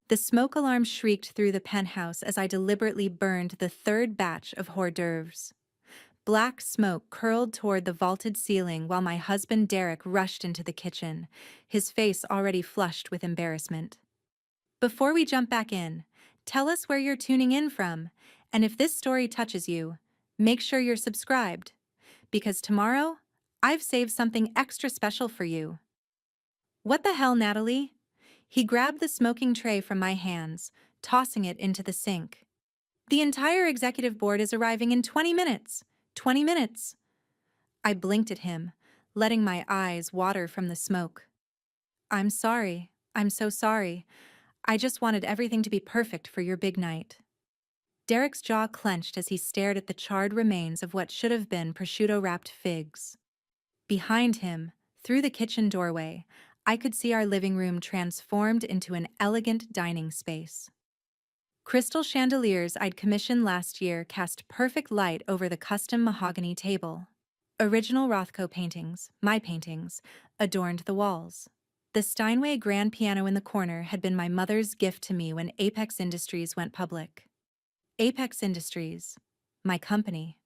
The smoke alarm shrieked through the penthouse as I deliberately burned the third batch of hors d'oeuvres. Black smoke curled toward the vaulted ceiling while my husband Derek rushed into the kitchen, his face already flushed with embarrassment. Before we jump back in, tell us where you're tuning in from, and if this story touches you, make sure you're subscribed, because tomorrow, I've saved something extra special for you. What the hell, Natalie? He grabbed the smoking tray from my hands, tossing it into the sink. The entire executive board is arriving in 20 minutes. 20 minutes. I blinked at him, letting my eyes water from the smoke. I'm sorry. I'm so sorry. I just wanted everything to be perfect for your big night. Derek's jaw clenched as he stared at the charred remains of what should have been prosciutto-wrapped figs. Behind him, through the kitchen doorway, I could see our living room transformed into an elegant dining space. Crystal chandeliers I'd commissioned last year cast perfect light over the custom mahogany table. Original Rothko paintings, my paintings, adorned the walls. The Steinway grand piano in the corner had been my mother's gift to me when Apex Industries went public. Apex Industries, my company.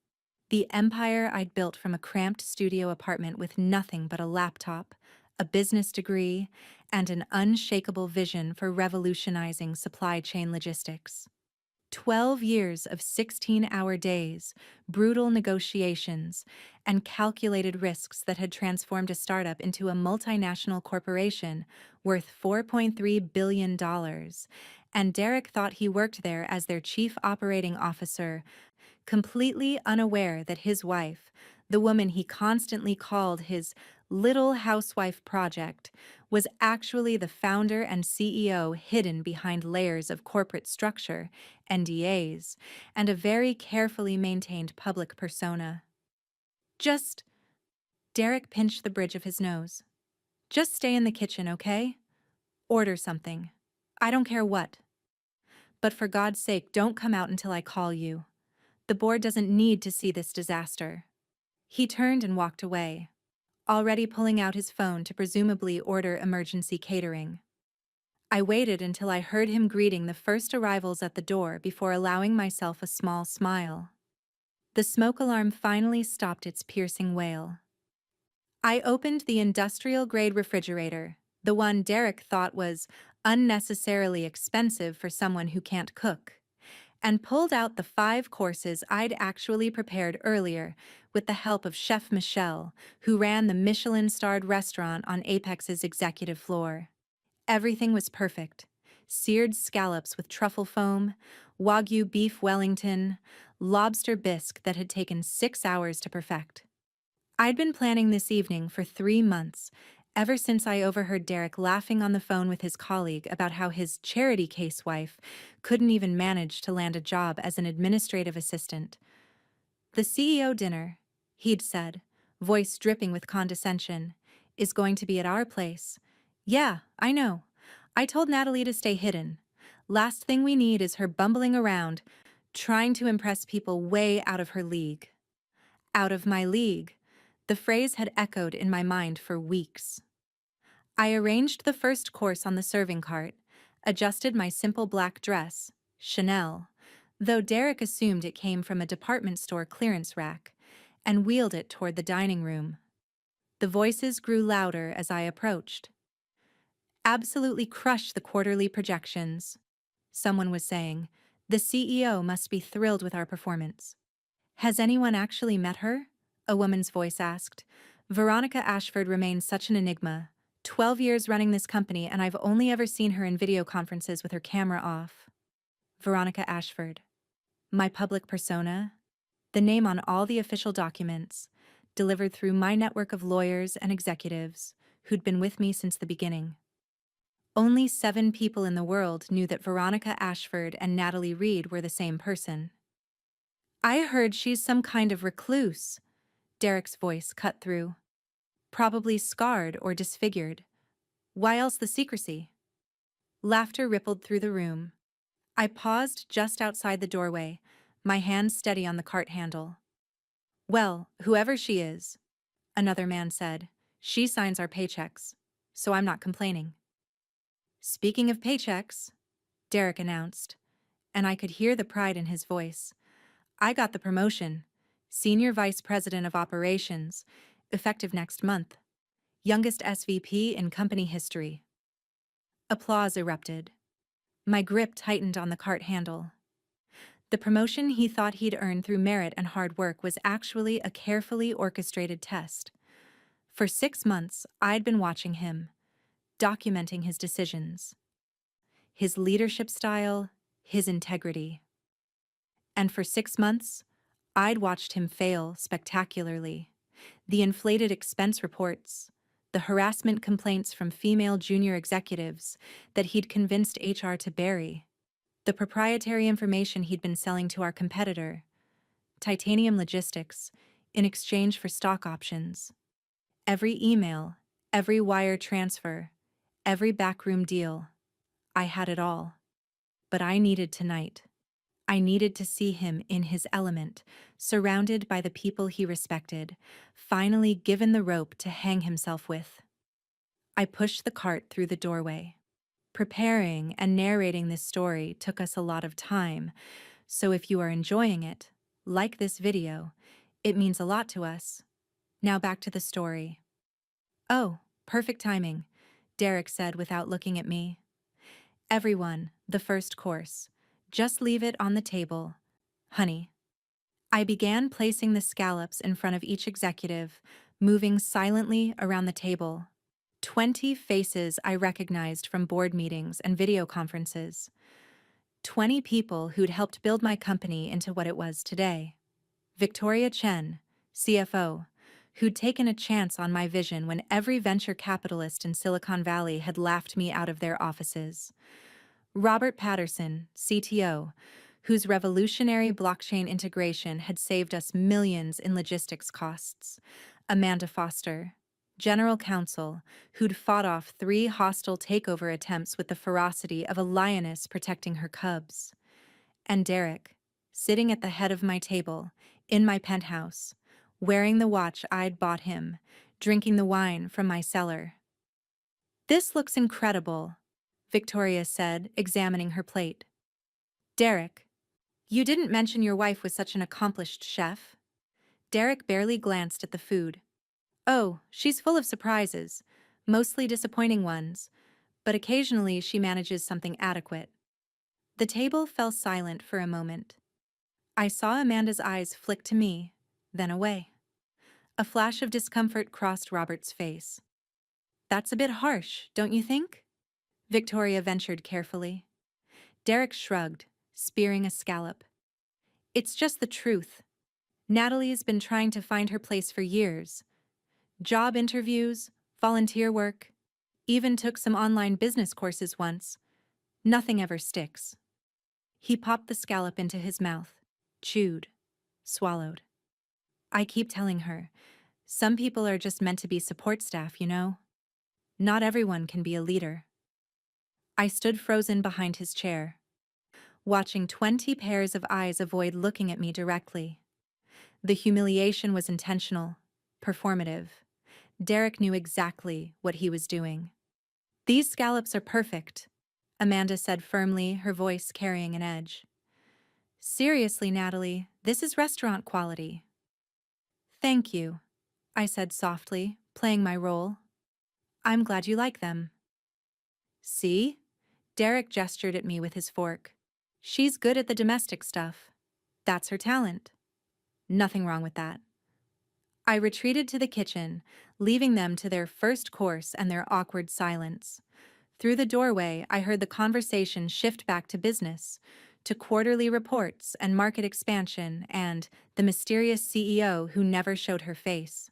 The empire I'd built from a cramped studio apartment with nothing but a laptop, a business degree, and an unshakable vision for revolutionizing supply chain logistics. 12 years of 16-hour days, brutal negotiations, and calculated risks that had transformed a startup into a multinational corporation worth $4.3 billion. And Derek thought he worked there as their chief operating officer, completely unaware that his wife, the woman he constantly called his little housewife project, was actually the founder and CEO hidden behind layers of corporate structure, NDAs, and a very carefully maintained public persona. Just, Derek pinched the bridge of his nose. Just stay in the kitchen, okay? Order something. I don't care what. But for God's sake, don't come out until I call you. The board doesn't need to see this disaster. He turned and walked away, already pulling out his phone to presumably order emergency catering. I waited until I heard him greeting the first arrivals at the door before allowing myself a small smile. The smoke alarm finally stopped its piercing wail. I opened the industrial-grade refrigerator, the one Derek thought was unnecessarily expensive for someone who can't cook, and pulled out the 5 courses I'd actually prepared earlier with the help of Chef Michelle, who ran the Michelin-starred restaurant on Apex's executive floor. Everything was perfect. Seared scallops with truffle foam, Wagyu beef Wellington, lobster bisque that had taken 6 hours to perfect. I'd been planning this evening for 3 months, ever since I overheard Derek laughing on the phone with his colleague about how his charity case wife couldn't even manage to land a job as an administrative assistant. The CEO dinner, he'd said, voice dripping with condescension, is going to be at our place. Yeah, I know. I told Natalie to stay hidden. Last thing we need is her bumbling around, trying to impress people way out of her league. Out of my league. The phrase had echoed in my mind for weeks. I arranged the first course on the serving cart, adjusted my simple black dress, Chanel, though Derek assumed it came from a department store clearance rack, and wheeled it toward the dining room. The voices grew louder as I approached. Absolutely crush the quarterly projections. Someone was saying, the CEO must be thrilled with our performance. Has anyone actually met her? A woman's voice asked. Veronica Ashford remains such an enigma. 12 years running this company, and I've only ever seen her in video conferences with her camera off. Veronica Ashford. My public persona? The name on all the official documents, delivered through my network of lawyers and executives who'd been with me since the beginning. Only 7 people in the world knew that Veronica Ashford and Natalie Reed were the same person. I heard she's some kind of recluse. Derek's voice cut through. Probably scarred or disfigured. Why else the secrecy? Laughter rippled through the room. I paused just outside the doorway, my hand steady on the cart handle. Well, whoever she is, another man said, she signs our paychecks, so I'm not complaining. Speaking of paychecks, Derek announced, and I could hear the pride in his voice. I got the promotion. Senior Vice President of Operations, effective next month. Youngest SVP in company history. Applause erupted. My grip tightened on the cart handle. The promotion he thought he'd earned through merit and hard work was actually a carefully orchestrated test. For 6 months, I'd been watching him, documenting his decisions, his leadership style, his integrity. And for 6 months, I'd watched him fail spectacularly. The inflated expense reports, the harassment complaints from female junior executives that he'd convinced HR to bury, the proprietary information he'd been selling to our competitor, Titanium Logistics, in exchange for stock options. Every email, every wire transfer, every backroom deal. I had it all. But I needed tonight. I needed to see him in his element, surrounded by the people he respected, finally given the rope to hang himself with. I pushed the cart through the doorway. Preparing and narrating this story took us a lot of time, so if you are enjoying it, like this video, it means a lot to us. Now back to the story. Oh, perfect timing, Derek said without looking at me. Everyone, the first course. Just leave it on the table. Honey. I began placing the scallops in front of each executive, moving silently around the table. 20 faces I recognized from board meetings and video conferences. 20 people who'd helped build my company into what it was today. Victoria Chen, CFO, who'd taken a chance on my vision when every venture capitalist in Silicon Valley had laughed me out of their offices. Robert Patterson, CTO, whose revolutionary blockchain integration had saved us millions in logistics costs. Amanda Foster, General Counsel, who'd fought off 3 hostile takeover attempts with the ferocity of a lioness protecting her cubs. And Derek, sitting at the head of my table, in my penthouse, wearing the watch I'd bought him, drinking the wine from my cellar. "This looks incredible," Victoria said, examining her plate. "Derek, you didn't mention your wife was such an accomplished chef." Derek barely glanced at the food. "Oh, she's full of surprises, mostly disappointing ones, but occasionally she manages something adequate." The table fell silent for a moment. I saw Amanda's eyes flick to me, then away. A flash of discomfort crossed Robert's face. "That's a bit harsh, don't you think?" Victoria ventured carefully. Derek shrugged, spearing a scallop. "It's just the truth. Natalie's been trying to find her place for years. Job interviews, volunteer work, even took some online business courses once. Nothing ever sticks." He popped the scallop into his mouth, chewed, swallowed. "I keep telling her, some people are just meant to be support staff, you know? Not everyone can be a leader." I stood frozen behind his chair, watching 20 pairs of eyes avoid looking at me directly. The humiliation was intentional, performative. Derek knew exactly what he was doing. "These scallops are perfect," Amanda said firmly, her voice carrying an edge. "Seriously, Natalie, this is restaurant quality." "Thank you," I said softly, playing my role. "I'm glad you like them." "See?" Derek gestured at me with his fork. "She's good at the domestic stuff. That's her talent. Nothing wrong with that." I retreated to the kitchen, leaving them to their first course and their awkward silence. Through the doorway, I heard the conversation shift back to business, to quarterly reports and market expansion and the mysterious CEO who never showed her face.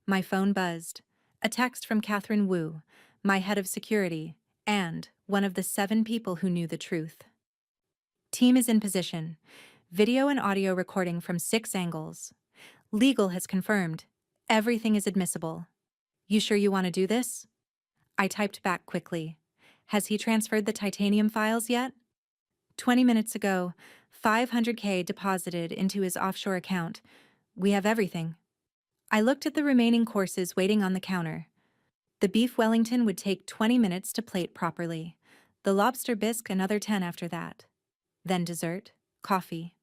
My phone buzzed. A text from Catherine Wu, my head of security, and one of the 7 people who knew the truth. "Team is in position. Video and audio recording from 6 angles. Legal has confirmed. Everything is admissible. You sure you want to do this?" I typed back quickly. "Has he transferred the titanium files yet?" 20 minutes ago, $500K deposited into his offshore account. We have everything." I looked at the remaining courses waiting on the counter. The beef Wellington would take 20 minutes to plate properly. The lobster bisque, another 10 after that. Then dessert, coffee,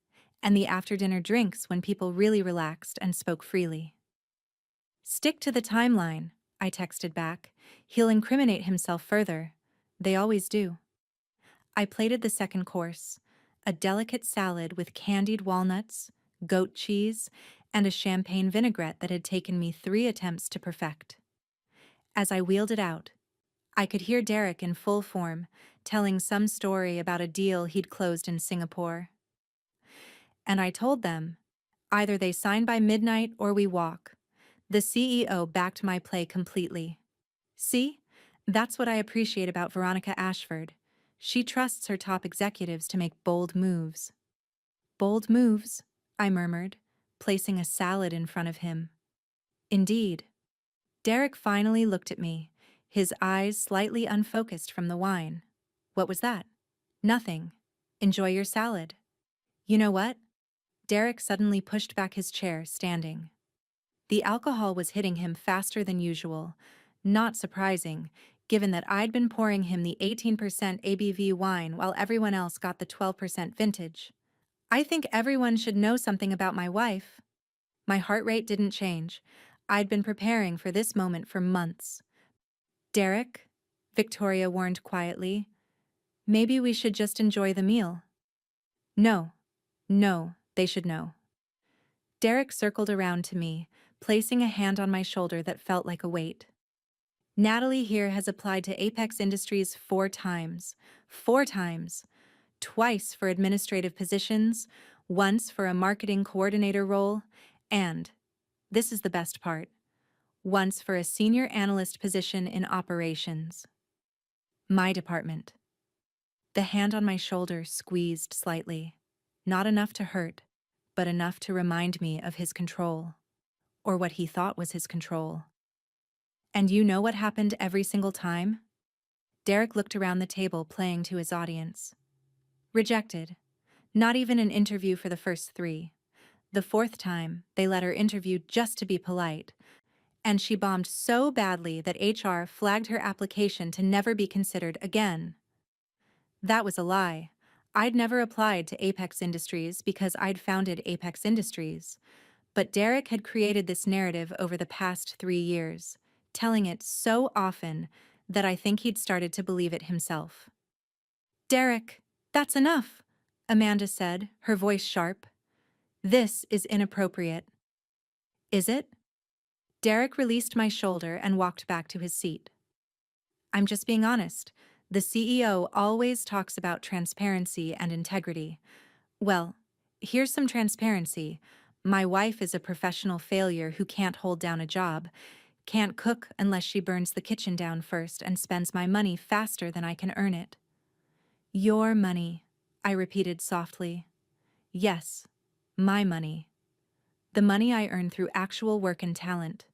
and the after-dinner drinks when people really relaxed and spoke freely. Stick to the timeline, I texted back. He'll incriminate himself further. They always do. I plated the second course, a delicate salad with candied walnuts, goat cheese, and a champagne vinaigrette that had taken me 3 attempts to perfect. As I wheeled it out, I could hear Derek in full form, telling some story about a deal he'd closed in Singapore. And I told them, either they sign by midnight or we walk. The CEO backed my play completely. See? That's what I appreciate about Veronica Ashford. She trusts her top executives to make bold moves. Bold moves, I murmured, placing a salad in front of him. Indeed. Derek finally looked at me, his eyes slightly unfocused from the wine. What was that? Nothing. Enjoy your salad. You know what? Derek suddenly pushed back his chair, standing. The alcohol was hitting him faster than usual. Not surprising, given that I'd been pouring him the 18% ABV wine while everyone else got the 12% vintage. I think everyone should know something about my wife. My heart rate didn't change. I'd been preparing for this moment for months. Derek, Victoria warned quietly, maybe we should just enjoy the meal. No, they should know. Derek circled around to me, placing a hand on my shoulder that felt like a weight. Natalie here has applied to Apex Industries 4 times. 4 times. Twice for administrative positions, once for a marketing coordinator role, and, this is the best part, once for a senior analyst position in operations. My department. The hand on my shoulder squeezed slightly. Not enough to hurt, but enough to remind me of his control. Or what he thought was his control. And you know what happened every single time? Derek looked around the table, playing to his audience. Rejected. Not even an interview for the first 3. The 4th time, they let her interview just to be polite. And she bombed so badly that HR flagged her application to never be considered again. That was a lie. I'd never applied to Apex Industries because I'd founded Apex Industries. But Derek had created this narrative over the past 3 years, telling it so often that I think he'd started to believe it himself. Derek, that's enough, Amanda said, her voice sharp. This is inappropriate. Is it? Derek released my shoulder and walked back to his seat. I'm just being honest. The CEO always talks about transparency and integrity. Well, here's some transparency. My wife is a professional failure who can't hold down a job, can't cook unless she burns the kitchen down first and spends my money faster than I can earn it. Your money, I repeated softly. Yes, my money. The money I earn through actual work and talent.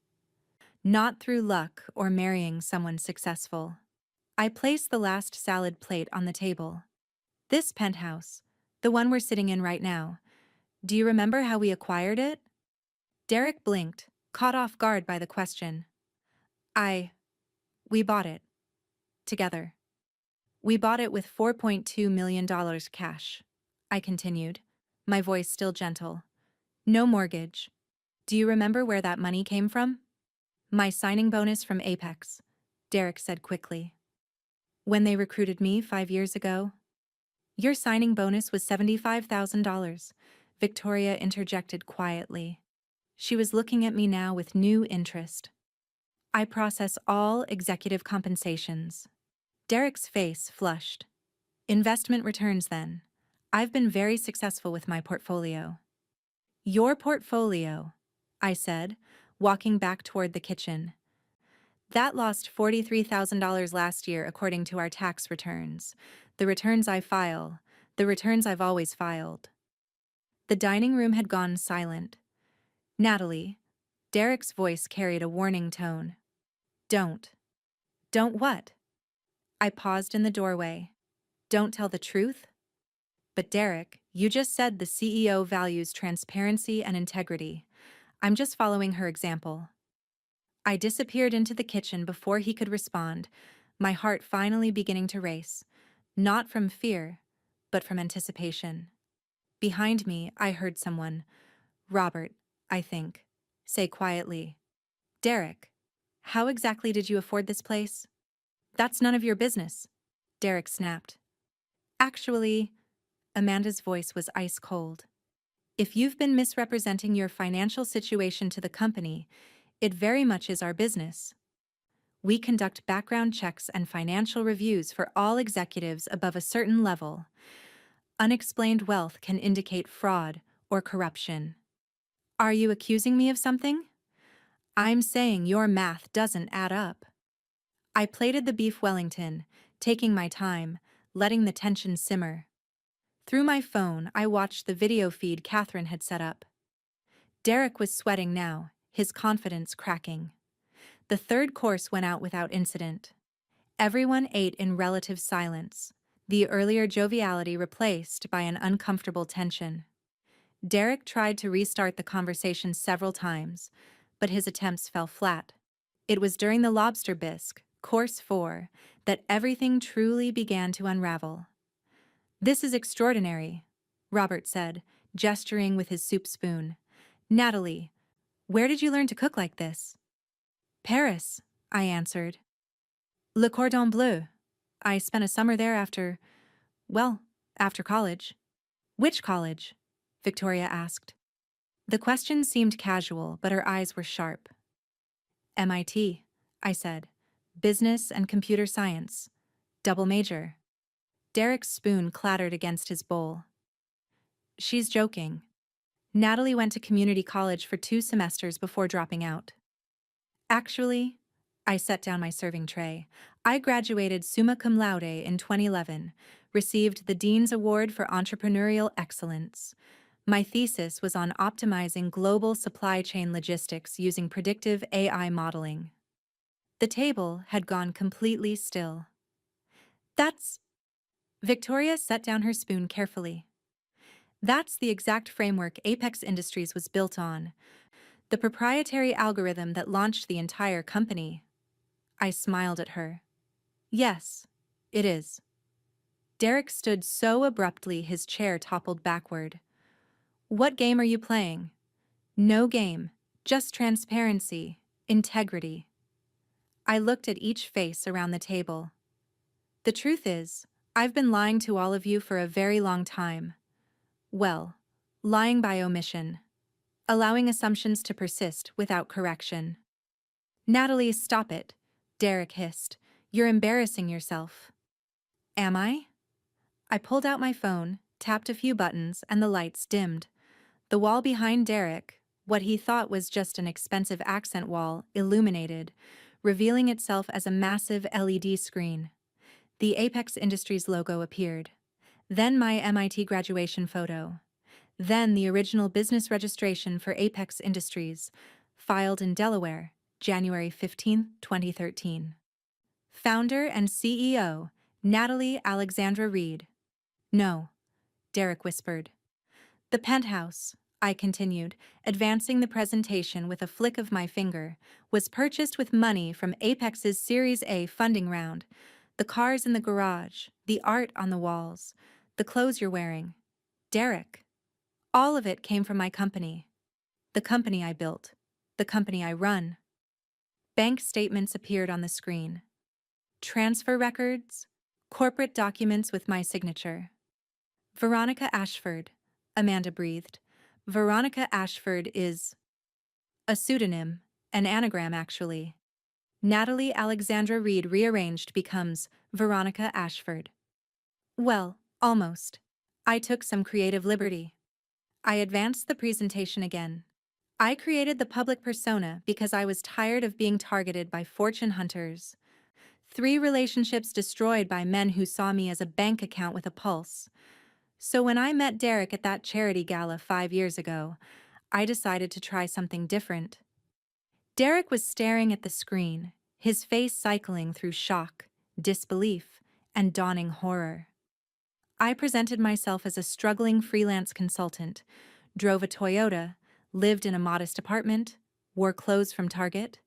Not through luck or marrying someone successful. I placed the last salad plate on the table. This penthouse, the one we're sitting in right now, do you remember how we acquired it? Derek blinked, caught off guard by the question. We bought it. Together. We bought it with $4.2 million cash. I continued, my voice still gentle. No mortgage. Do you remember where that money came from? My signing bonus from Apex, Derek said quickly. When they recruited me 5 years ago? Your signing bonus was $75,000, Victoria interjected quietly. She was looking at me now with new interest. I process all executive compensations. Derek's face flushed. Investment returns, then. I've been very successful with my portfolio. Your portfolio, I said, walking back toward the kitchen. That lost $43,000 last year according to our tax returns. The returns I file, the returns I've always filed. The dining room had gone silent. Natalie, Derek's voice carried a warning tone. Don't. Don't what? I paused in the doorway. Don't tell the truth? But Derek, you just said the CEO values transparency and integrity. I'm just following her example. I disappeared into the kitchen before he could respond, my heart finally beginning to race. Not from fear, but from anticipation. Behind me, I heard someone, Robert, I think, say quietly, Derek, how exactly did you afford this place? That's none of your business, Derek snapped. Actually, Amanda's voice was ice cold. If you've been misrepresenting your financial situation to the company, it very much is our business. We conduct background checks and financial reviews for all executives above a certain level. Unexplained wealth can indicate fraud or corruption. Are you accusing me of something? I'm saying your math doesn't add up. I plated the beef Wellington, taking my time, letting the tension simmer. Through my phone, I watched the video feed Catherine had set up. Derek was sweating now, his confidence cracking. The third course went out without incident. Everyone ate in relative silence, the earlier joviality replaced by an uncomfortable tension. Derek tried to restart the conversation several times, but his attempts fell flat. It was during the lobster bisque, course 4, that everything truly began to unravel. This is extraordinary, Robert said, gesturing with his soup spoon. Natalie, where did you learn to cook like this? Paris, I answered. Le Cordon Bleu. I spent a summer there after college. Which college? Victoria asked. The question seemed casual, but her eyes were sharp. MIT, I said. Business and computer science. Double major. Derek's spoon clattered against his bowl. She's joking. Natalie went to community college for 2 semesters before dropping out. Actually, I set down my serving tray. I graduated summa cum laude in 2011, received the Dean's Award for Entrepreneurial Excellence. My thesis was on optimizing global supply chain logistics using predictive AI modeling. The table had gone completely still. Victoria set down her spoon carefully. That's the exact framework Apex Industries was built on. The proprietary algorithm that launched the entire company. I smiled at her. Yes, it is. Derek stood so abruptly his chair toppled backward. What game are you playing? No game, just transparency, integrity. I looked at each face around the table. The truth is, I've been lying to all of you for a very long time. Well, lying by omission. Allowing assumptions to persist without correction. Natalie, stop it, Derek hissed. You're embarrassing yourself. Am I? I pulled out my phone, tapped a few buttons, and the lights dimmed. The wall behind Derek, what he thought was just an expensive accent wall, illuminated, revealing itself as a massive LED screen. The Apex Industries logo appeared. Then my MIT graduation photo. Then the original business registration for Apex Industries, filed in Delaware, January 15, 2013. Founder and CEO, Natalie Alexandra Reed. No, Derek whispered. The penthouse, I continued, advancing the presentation with a flick of my finger, was purchased with money from Apex's Series A funding round. The cars in the garage, the art on the walls, the clothes you're wearing. Derek. All of it came from my company. The company I built. The company I run. Bank statements appeared on the screen. Transfer records. Corporate documents with my signature. Veronica Ashford, Amanda breathed. Veronica Ashford is a pseudonym, an anagram actually. Natalie Alexandra Reed rearranged becomes Veronica Ashford. Well, almost. I took some creative liberty. I advanced the presentation again. I created the public persona because I was tired of being targeted by fortune hunters. 3 relationships destroyed by men who saw me as a bank account with a pulse. So when I met Derek at that charity gala 5 years ago, I decided to try something different. Derek was staring at the screen, his face cycling through shock, disbelief, and dawning horror. I presented myself as a struggling freelance consultant, drove a Toyota, lived in a modest apartment, wore clothes from Target.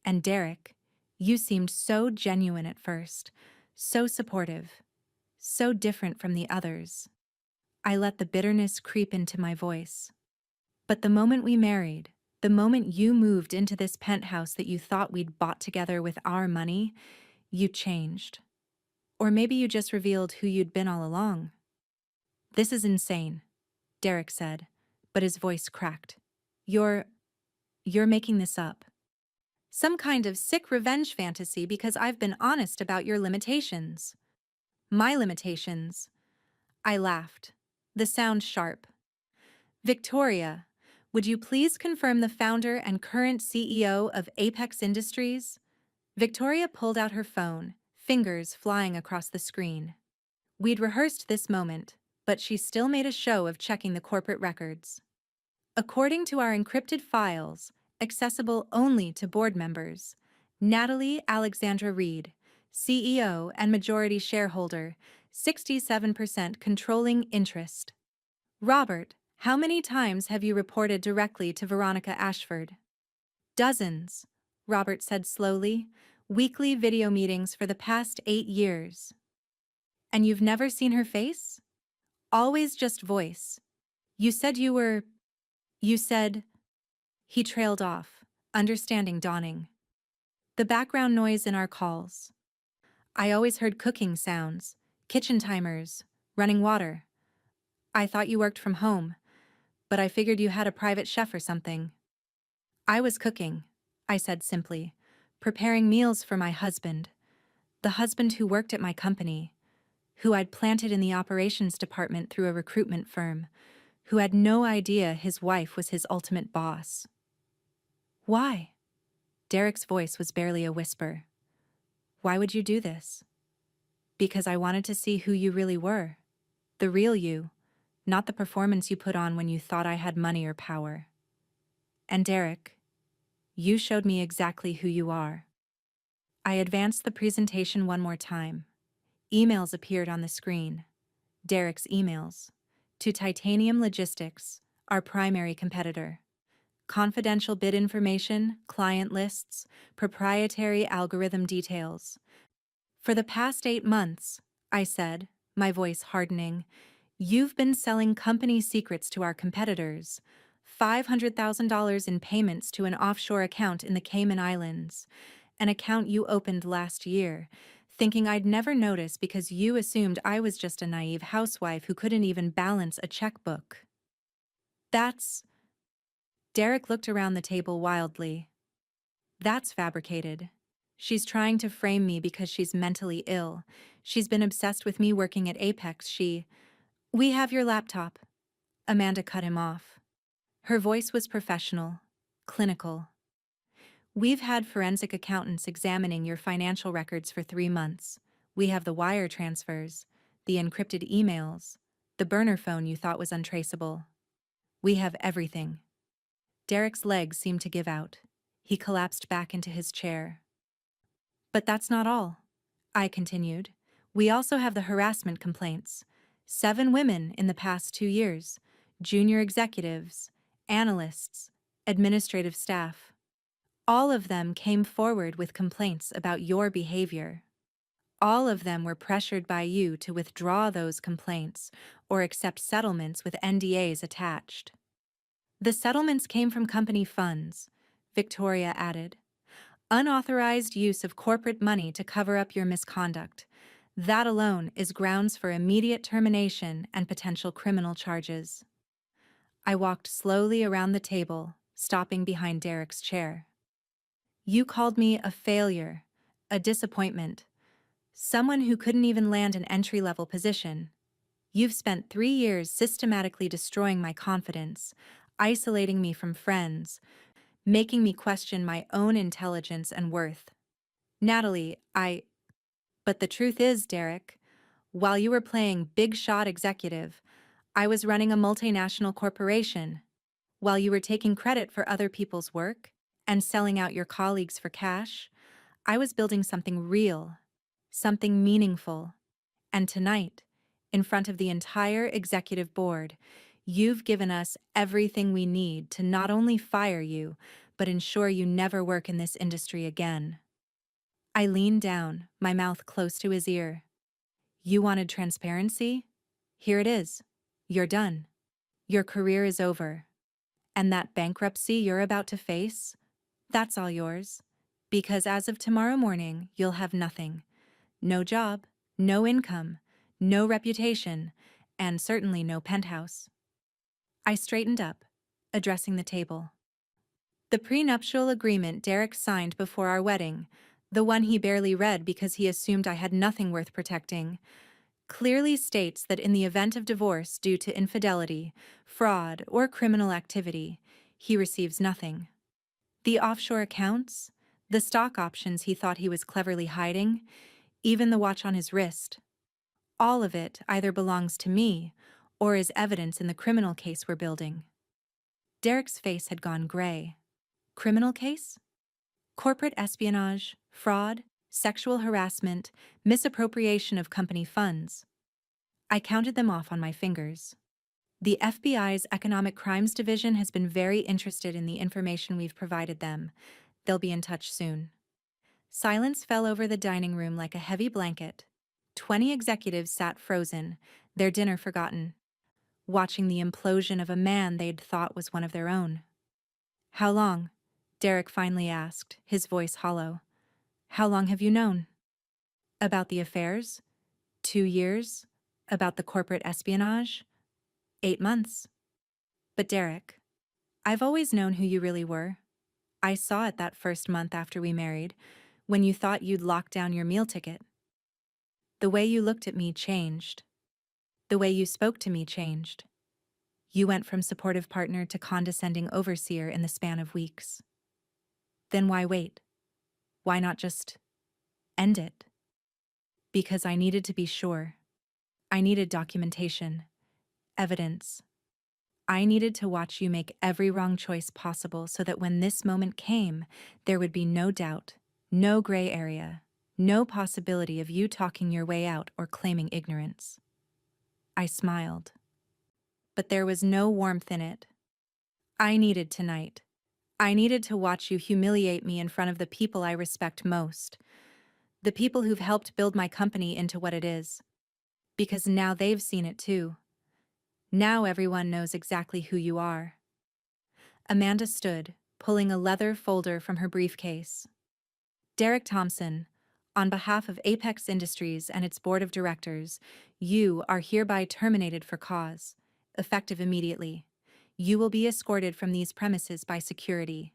And Derek, you seemed so genuine at first, so supportive, so different from the others. I let the bitterness creep into my voice. But the moment we married, the moment you moved into this penthouse that you thought we'd bought together with our money, you changed. Or maybe you just revealed who you'd been all along. This is insane, Derek said, but his voice cracked. You're making this up. Some kind of sick revenge fantasy because I've been honest about your limitations. My limitations. I laughed, the sound sharp. Victoria, would you please confirm the founder and current CEO of Apex Industries? Victoria pulled out her phone, fingers flying across the screen. We'd rehearsed this moment, but she still made a show of checking the corporate records. According to our encrypted files, accessible only to board members, Natalie Alexandra Reed, CEO and majority shareholder, 67% controlling interest. Robert, how many times have you reported directly to Veronica Ashford? Dozens, Robert said slowly. Weekly video meetings for the past 8 years. And you've never seen her face? Always just voice. You said you said... He trailed off, understanding dawning. The background noise in our calls. I always heard cooking sounds, kitchen timers, running water. I thought you worked from home, but I figured you had a private chef or something. I was cooking, I said simply, preparing meals for my husband, the husband who worked at my company, who I'd planted in the operations department through a recruitment firm, who had no idea his wife was his ultimate boss. Why? Derek's voice was barely a whisper. Why would you do this? Because I wanted to see who you really were. The real you, not the performance you put on when you thought I had money or power. And Derek, you showed me exactly who you are. I advanced the presentation one more time. Emails appeared on the screen. Derek's emails. To Titanium Logistics, our primary competitor. Confidential bid information, client lists, proprietary algorithm details. For the past 8 months, I said, my voice hardening, you've been selling company secrets to our competitors. $500,000 in payments to an offshore account in the Cayman Islands, an account you opened last year, thinking I'd never notice because you assumed I was just a naive housewife who couldn't even balance a checkbook. That's... Derek looked around the table wildly. That's fabricated. She's trying to frame me because she's mentally ill. She's been obsessed with me working at Apex. We have your laptop. Amanda cut him off. Her voice was professional, clinical. We've had forensic accountants examining your financial records for 3 months. We have the wire transfers, the encrypted emails, the burner phone you thought was untraceable. We have everything. Derek's legs seemed to give out. He collapsed back into his chair. But that's not all, I continued. We also have the harassment complaints. 7 women in the past 2 years, junior executives, analysts, administrative staff. All of them came forward with complaints about your behavior. All of them were pressured by you to withdraw those complaints or accept settlements with NDAs attached. The settlements came from company funds, Victoria added. Unauthorized use of corporate money to cover up your misconduct. That alone is grounds for immediate termination and potential criminal charges. I walked slowly around the table, stopping behind Derek's chair. You called me a failure, a disappointment, someone who couldn't even land an entry-level position. You've spent 3 years systematically destroying my confidence, isolating me from friends, making me question my own intelligence and worth. Natalie, But the truth is, Derek, while you were playing big shot executive, I was running a multinational corporation. While you were taking credit for other people's work and selling out your colleagues for cash, I was building something real, something meaningful. And tonight, in front of the entire executive board, you've given us everything we need to not only fire you, but ensure you never work in this industry again. I leaned down, my mouth close to his ear. You wanted transparency? Here it is. You're done. Your career is over. And that bankruptcy you're about to face? That's all yours. Because as of tomorrow morning, you'll have nothing. No job, no income, no reputation, and certainly no penthouse. I straightened up, addressing the table. The prenuptial agreement Derek signed before our wedding, the one he barely read because he assumed I had nothing worth protecting, clearly states that in the event of divorce due to infidelity, fraud, or criminal activity, he receives nothing. The offshore accounts, the stock options he thought he was cleverly hiding, even the watch on his wrist, all of it either belongs to me or is evidence in the criminal case we're building. Derek's face had gone gray. Criminal case? Corporate espionage, fraud, sexual harassment, misappropriation of company funds. I counted them off on my fingers. The FBI's Economic Crimes Division has been very interested in the information we've provided them. They'll be in touch soon. Silence fell over the dining room like a heavy blanket. 20 executives sat frozen, their dinner forgotten, watching the implosion of a man they'd thought was one of their own. How long? Derek finally asked, his voice hollow. How long have you known? About the affairs? 2 years? About the corporate espionage? 8 months. But Derek, I've always known who you really were. I saw it that first month after we married, when you thought you'd locked down your meal ticket. The way you looked at me changed. The way you spoke to me changed. You went from supportive partner to condescending overseer in the span of weeks. Then why wait? Why not just end it? Because I needed to be sure. I needed documentation, evidence. I needed to watch you make every wrong choice possible so that when this moment came, there would be no doubt, no gray area, no possibility of you talking your way out or claiming ignorance. I smiled. But there was no warmth in it. I needed tonight. I needed to watch you humiliate me in front of the people I respect most. The people who've helped build my company into what it is. Because now they've seen it too. Now everyone knows exactly who you are. Amanda stood, pulling a leather folder from her briefcase. Derek Thompson, on behalf of Apex Industries and its board of directors, you are hereby terminated for cause, effective immediately. You will be escorted from these premises by security.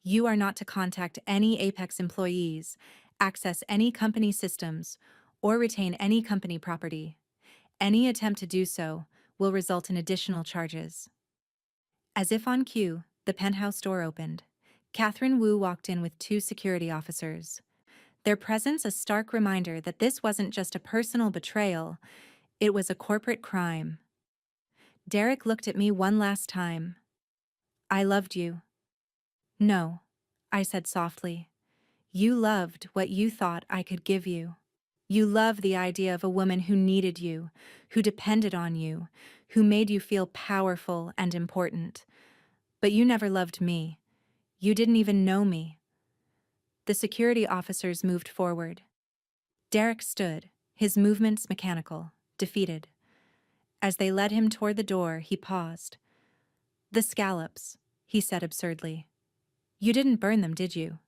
You are not to contact any Apex employees, access any company systems, or retain any company property. Any attempt to do so will result in additional charges. As if on cue, the penthouse door opened. Catherine Wu walked in with 2 security officers. Their presence a stark reminder that this wasn't just a personal betrayal, it was a corporate crime. Derek looked at me one last time. I loved you. No, I said softly. You loved what you thought I could give you. You loved the idea of a woman who needed you, who depended on you, who made you feel powerful and important. But you never loved me. You didn't even know me. The security officers moved forward. Derek stood, his movements mechanical, defeated. As they led him toward the door, he paused. The scallops, he said absurdly. You didn't burn them, did you?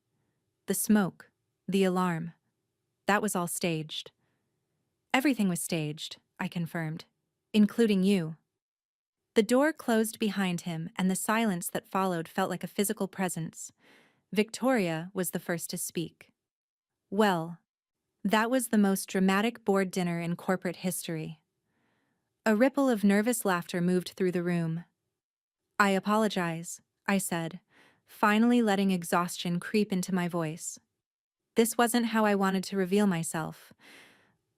The smoke, the alarm, that was all staged. Everything was staged, I confirmed, including you. The door closed behind him, and the silence that followed felt like a physical presence. Victoria was the first to speak. Well, that was the most dramatic board dinner in corporate history. A ripple of nervous laughter moved through the room. I apologize, I said, finally letting exhaustion creep into my voice. This wasn't how I wanted to reveal myself,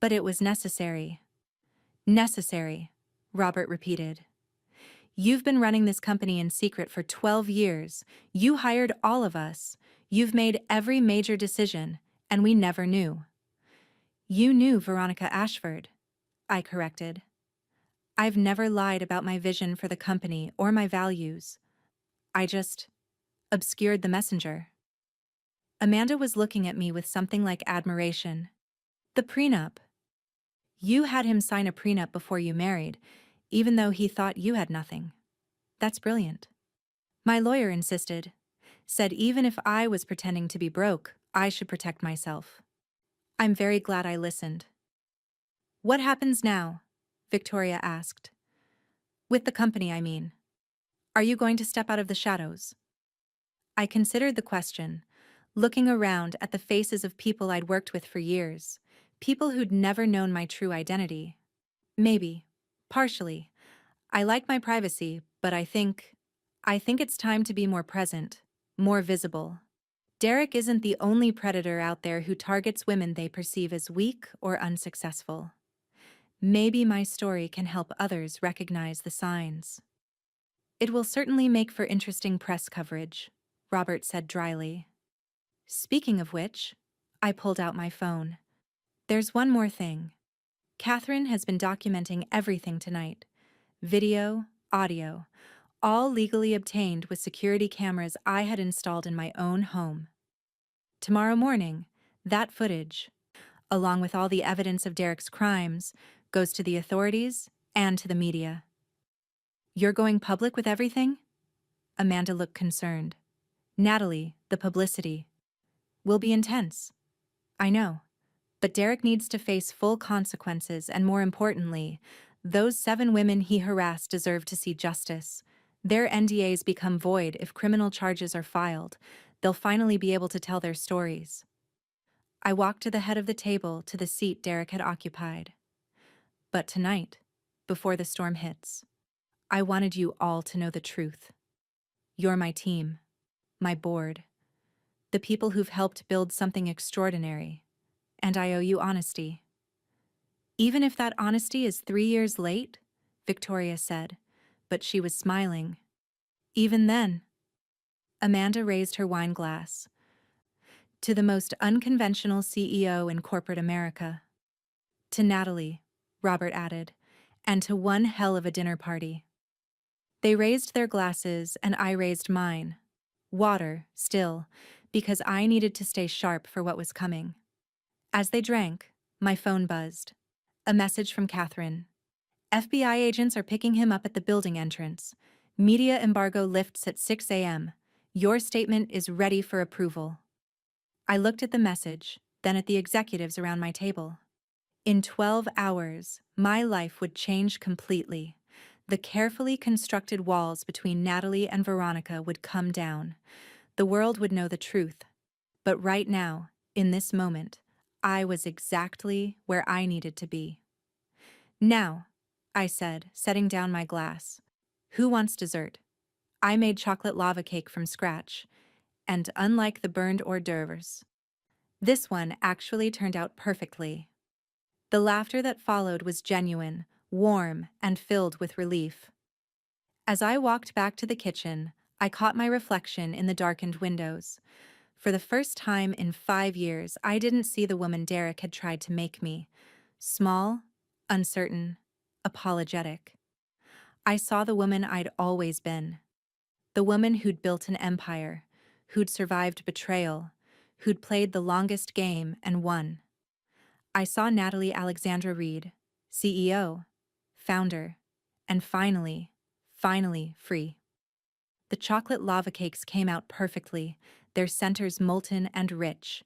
but it was necessary. Necessary, Robert repeated. You've been running this company in secret for 12 years. You hired all of us. You've made every major decision, and we never knew. You knew Veronica Ashford, I corrected. I've never lied about my vision for the company or my values. I just obscured the messenger. Amanda was looking at me with something like admiration. The prenup. You had him sign a prenup before you married, even though he thought you had nothing. That's brilliant. My lawyer insisted, said even if I was pretending to be broke, I should protect myself. I'm very glad I listened. What happens now? Victoria asked. With the company, I mean. Are you going to step out of the shadows? I considered the question, looking around at the faces of people I'd worked with for years, people who'd never known my true identity. Maybe. Partially. I like my privacy, but I think it's time to be more present, more visible. Derek isn't the only predator out there who targets women they perceive as weak or unsuccessful. Maybe my story can help others recognize the signs. It will certainly make for interesting press coverage, Robert said dryly. Speaking of which, I pulled out my phone. There's one more thing. Catherine has been documenting everything tonight. Video, audio, all legally obtained with security cameras I had installed in my own home. Tomorrow morning, that footage, along with all the evidence of Derek's crimes, goes to the authorities and to the media. You're going public with everything? Amanda looked concerned. Natalie, the publicity. Will be intense. I know. But Derek needs to face full consequences, and more importantly, those 7 women he harassed deserve to see justice. Their NDAs become void if criminal charges are filed. They'll finally be able to tell their stories. I walked to the head of the table to the seat Derek had occupied. But tonight, before the storm hits, I wanted you all to know the truth. You're my team, my board, the people who've helped build something extraordinary, and I owe you honesty. Even if that honesty is 3 years late, Victoria said, but she was smiling. Even then. Amanda raised her wine glass. To the most unconventional CEO in corporate America. To Natalie, Robert added, and to one hell of a dinner party. They raised their glasses and I raised mine. Water, still, because I needed to stay sharp for what was coming. As they drank, my phone buzzed. A message from Catherine. FBI agents are picking him up at the building entrance. Media embargo lifts at 6 a.m. Your statement is ready for approval. I looked at the message, then at the executives around my table. In 12 hours, my life would change completely. The carefully constructed walls between Natalie and Veronica would come down. The world would know the truth. But right now, in this moment, I was exactly where I needed to be. Now, I said, setting down my glass. Who wants dessert? I made chocolate lava cake from scratch, and unlike the burned hors d'oeuvres, this one actually turned out perfectly. The laughter that followed was genuine, warm, and filled with relief. As I walked back to the kitchen, I caught my reflection in the darkened windows. For the first time in 5 years, I didn't see the woman Derek had tried to make me. Small, uncertain, apologetic. I saw the woman I'd always been. The woman who'd built an empire, who'd survived betrayal, who'd played the longest game and won. I saw Natalie Alexandra Reed, CEO, founder, and finally free. The chocolate lava cakes came out perfectly, their centers molten and rich.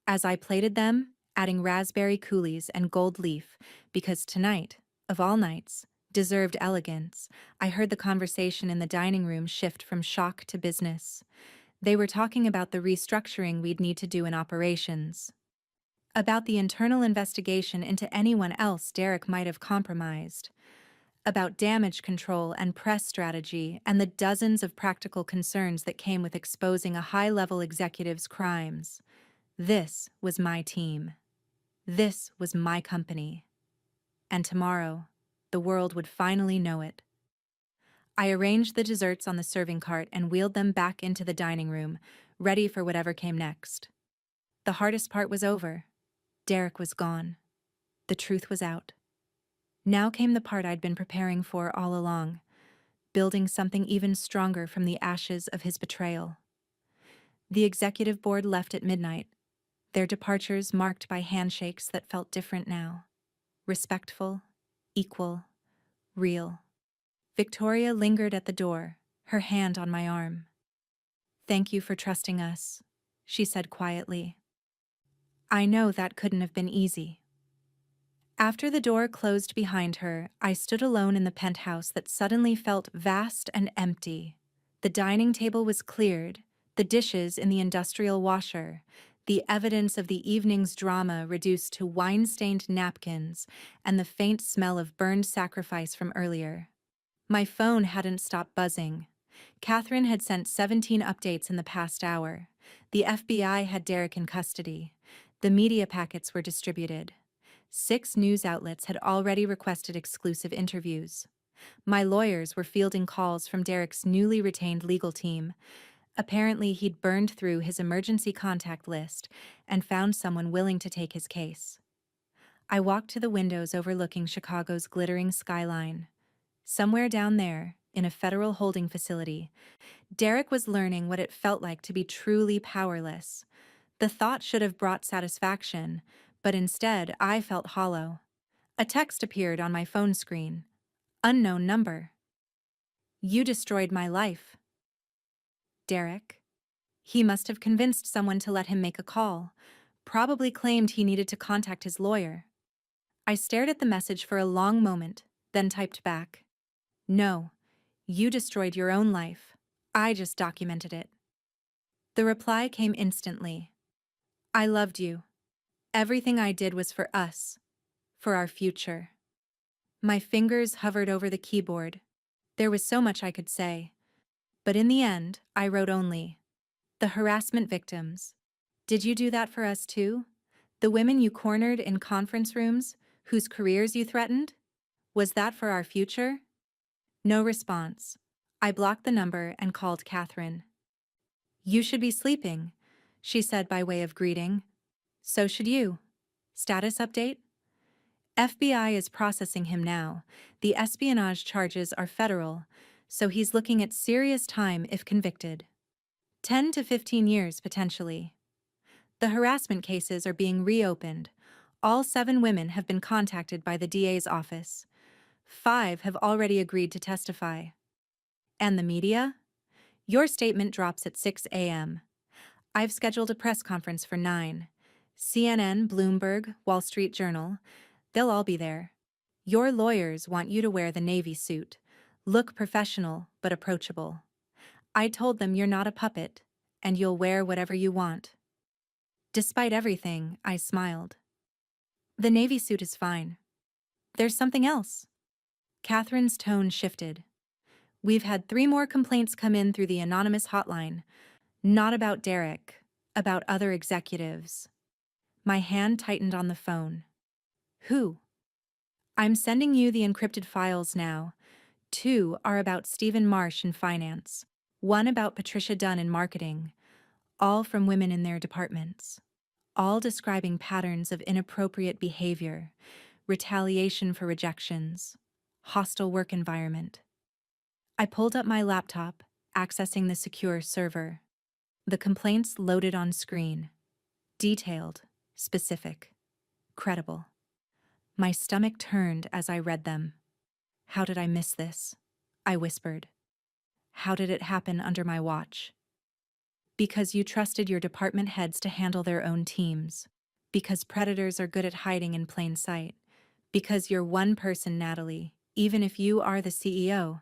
As I plated them, adding raspberry coulis and gold leaf, because tonight, of all nights, deserved elegance, I heard the conversation in the dining room shift from shock to business. They were talking about the restructuring we'd need to do in operations. About the internal investigation into anyone else Derek might have compromised. About damage control and press strategy and the dozens of practical concerns that came with exposing a high-level executive's crimes. This was my team. This was my company. And tomorrow, the world would finally know it. I arranged the desserts on the serving cart and wheeled them back into the dining room, ready for whatever came next. The hardest part was over. Derek was gone. The truth was out. Now came the part I'd been preparing for all along, building something even stronger from the ashes of his betrayal. The executive board left at midnight, their departures marked by handshakes that felt different now. Respectful, equal, real. Victoria lingered at the door, her hand on my arm. "Thank you for trusting us," she said quietly. "I know that couldn't have been easy." After the door closed behind her, I stood alone in the penthouse that suddenly felt vast and empty. The dining table was cleared, the dishes in the industrial washer, the evidence of the evening's drama reduced to wine-stained napkins and the faint smell of burned sacrifice from earlier. My phone hadn't stopped buzzing. Catherine had sent 17 updates in the past hour. The FBI had Derek in custody. The media packets were distributed. 6 news outlets had already requested exclusive interviews. My lawyers were fielding calls from Derek's newly retained legal team. Apparently, he'd burned through his emergency contact list and found someone willing to take his case. I walked to the windows overlooking Chicago's glittering skyline. Somewhere down there, in a federal holding facility, Derek was learning what it felt like to be truly powerless. The thought should have brought satisfaction, but instead I felt hollow. A text appeared on my phone screen. Unknown number. "You destroyed my life." Derek. He must have convinced someone to let him make a call. Probably claimed he needed to contact his lawyer. I stared at the message for a long moment, then typed back. "No, you destroyed your own life. I just documented it." The reply came instantly. "I loved you. Everything I did was for us, for our future." My fingers hovered over the keyboard. There was so much I could say. But in the end, I wrote only, "The harassment victims. Did you do that for us too? The women you cornered in conference rooms, whose careers you threatened? Was that for our future?" No response. I blocked the number and called Catherine. "You should be sleeping," she said by way of greeting. "So should you. Status update?" "FBI is processing him now. The espionage charges are federal, so he's looking at serious time if convicted. 10 to 15 years, potentially. The harassment cases are being reopened. All 7 women have been contacted by the DA's office. 5 have already agreed to testify." "And the media?" "Your statement drops at 6 a.m. I've scheduled a press conference for 9. CNN, Bloomberg, Wall Street Journal. They'll all be there. Your lawyers want you to wear the Navy suit. Look professional, but approachable. I told them you're not a puppet, and you'll wear whatever you want." Despite everything, I smiled. "The Navy suit is fine. There's something else." Catherine's tone shifted. "We've had 3 more complaints come in through the anonymous hotline. Not about Derek, about other executives." My hand tightened on the phone. "Who?" "I'm sending you the encrypted files now. 2 are about Stephen Marsh in finance. 1 about Patricia Dunn in marketing. All from women in their departments. All describing patterns of inappropriate behavior, retaliation for rejections, hostile work environment." I pulled up my laptop, accessing the secure server. The complaints loaded on screen. Detailed, specific, credible. My stomach turned as I read them. "How did I miss this?" I whispered. "How did it happen under my watch?" "Because you trusted your department heads to handle their own teams. Because predators are good at hiding in plain sight. Because you're one person, Natalie, even if you are the CEO."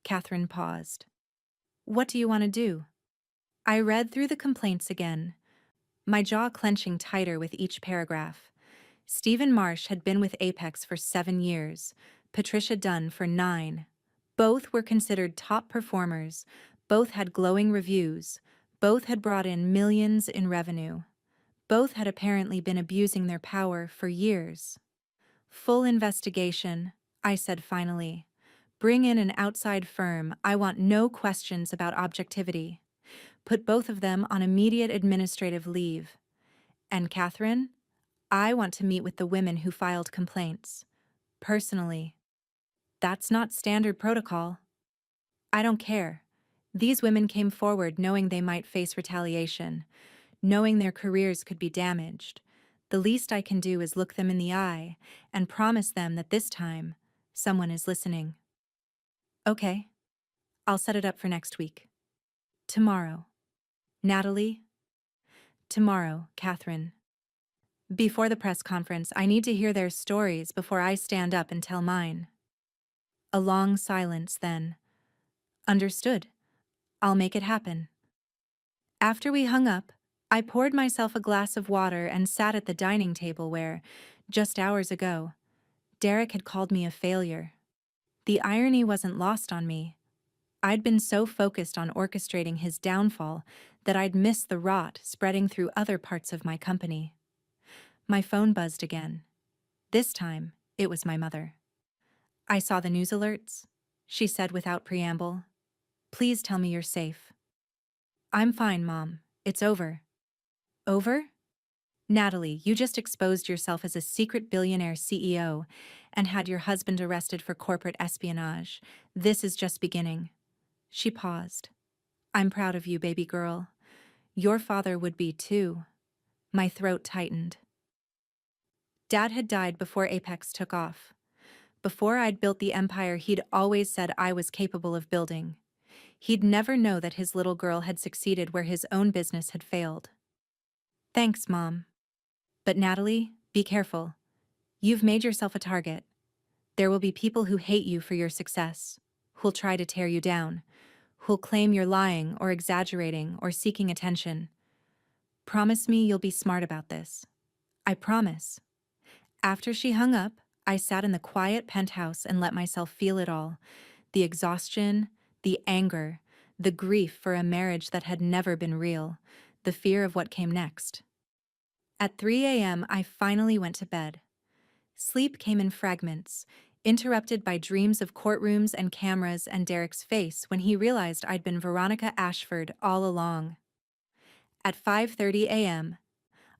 Catherine paused. "What do you want to do?" I read through the complaints again, my jaw clenching tighter with each paragraph. Stephen Marsh had been with Apex for 7 years, Patricia Dunn for 9. Both were considered top performers, both had glowing reviews, both had brought in millions in revenue. Both had apparently been abusing their power for years. "Full investigation," I said finally. "Bring in an outside firm. I want no questions about objectivity. Put both of them on immediate administrative leave. And Catherine, I want to meet with the women who filed complaints. Personally." "That's not standard protocol." "I don't care. These women came forward knowing they might face retaliation, knowing their careers could be damaged. The least I can do is look them in the eye and promise them that this time, someone is listening. Okay, I'll set it up for next week. Tomorrow. Natalie? Tomorrow, Catherine. Before the press conference, I need to hear their stories before I stand up and tell mine. A long silence, then. Understood. I'll make it happen. After we hung up, I poured myself a glass of water and sat at the dining table where, just hours ago, Derek had called me a failure. The irony wasn't lost on me. I'd been so focused on orchestrating his downfall that I'd missed the rot spreading through other parts of my company. My phone buzzed again. This time, it was my mother. I saw the news alerts, she said without preamble. Please tell me you're safe. I'm fine, Mom. It's over. Over? Natalie, you just exposed yourself as a secret billionaire CEO and had your husband arrested for corporate espionage. This is just beginning. She paused. I'm proud of you, baby girl. Your father would be too. My throat tightened. Dad had died before Apex took off. Before I'd built the empire he'd always said I was capable of building. He'd never know that his little girl had succeeded where his own business had failed. Thanks, Mom. But Natalie, be careful. You've made yourself a target. There will be people who hate you for your success, who'll try to tear you down, who'll claim you're lying or exaggerating or seeking attention. Promise me you'll be smart about this. I promise. After she hung up, I sat in the quiet penthouse and let myself feel it all. The exhaustion, the anger, the grief for a marriage that had never been real, the fear of what came next. At 3 a.m., I finally went to bed. Sleep came in fragments, interrupted by dreams of courtrooms and cameras and Derek's face when he realized I'd been Veronica Ashford all along. At 5:30 a.m.,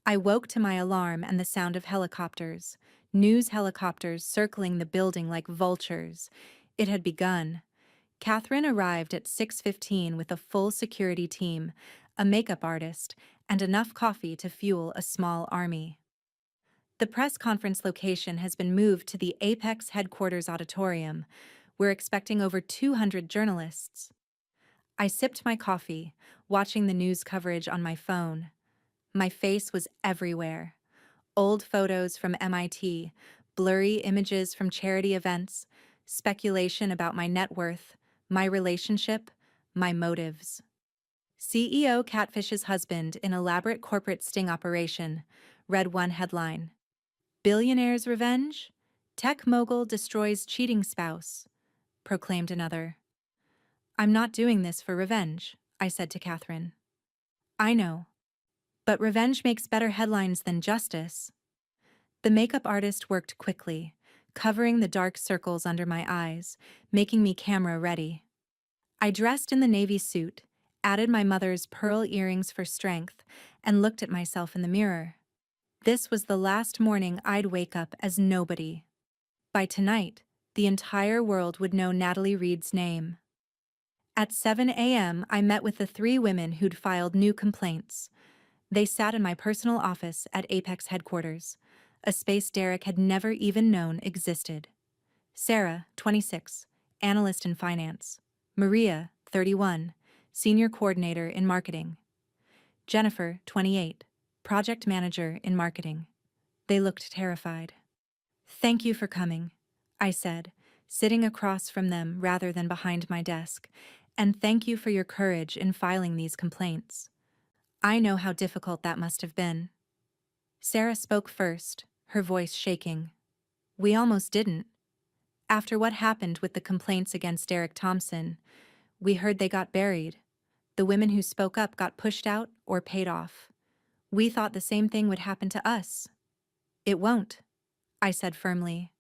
I woke to my alarm and the sound of helicopters, news helicopters circling the building like vultures. It had begun. Catherine arrived at 6:15 with a full security team, a makeup artist, and enough coffee to fuel a small army. The press conference location has been moved to the Apex headquarters auditorium. We're expecting over 200 journalists. I sipped my coffee, watching the news coverage on my phone. My face was everywhere. Old photos from MIT, blurry images from charity events, speculation about my net worth, my relationship, my motives. CEO catfishes husband in elaborate corporate sting operation, read one headline. Billionaire's revenge? Tech mogul destroys cheating spouse, proclaimed another. I'm not doing this for revenge, I said to Catherine. I know. But revenge makes better headlines than justice. The makeup artist worked quickly, covering the dark circles under my eyes, making me camera ready. I dressed in the navy suit, added my mother's pearl earrings for strength, and looked at myself in the mirror. This was the last morning I'd wake up as nobody. By tonight, the entire world would know Natalie Reed's name. At 7 a.m., I met with the 3 women who'd filed new complaints. They sat in my personal office at Apex headquarters, a space Derek had never even known existed. Sarah, 26, analyst in finance. Maria, 31, senior coordinator in marketing. Jennifer, 28, project manager in marketing. They looked terrified. Thank you for coming, I said, sitting across from them rather than behind my desk, and thank you for your courage in filing these complaints. I know how difficult that must have been. Sarah spoke first, her voice shaking. We almost didn't. After what happened with the complaints against Derek Thompson, we heard they got buried. The women who spoke up got pushed out or paid off. We thought the same thing would happen to us. It won't, I said firmly.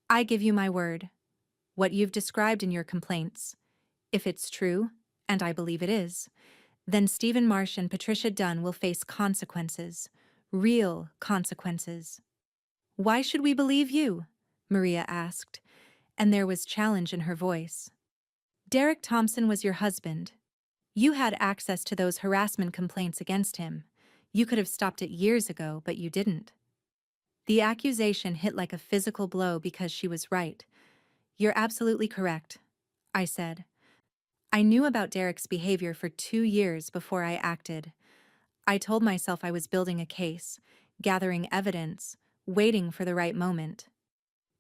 I give you my word. What you've described in your complaints, if it's true, and I believe it is, then Stephen Marsh and Patricia Dunn will face consequences, real consequences. Why should we believe you? Maria asked, and there was challenge in her voice. Derek Thompson was your husband. You had access to those harassment complaints against him. You could have stopped it years ago, but you didn't. The accusation hit like a physical blow because she was right. "You're absolutely correct," I said. I knew about Derek's behavior for 2 years before I acted. I told myself I was building a case, gathering evidence, waiting for the right moment.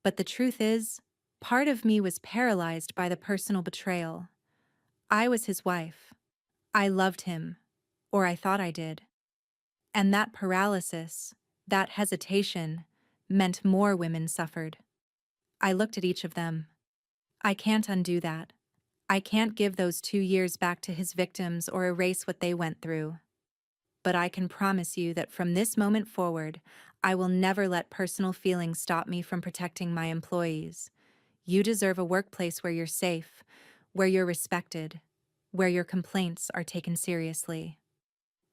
But the truth is, part of me was paralyzed by the personal betrayal. I was his wife. I loved him, or I thought I did. And that paralysis, that hesitation, meant more women suffered. I looked at each of them. I can't undo that. I can't give those 2 years back to his victims or erase what they went through. But I can promise you that from this moment forward, I will never let personal feelings stop me from protecting my employees. You deserve a workplace where you're safe, where you're respected, where your complaints are taken seriously.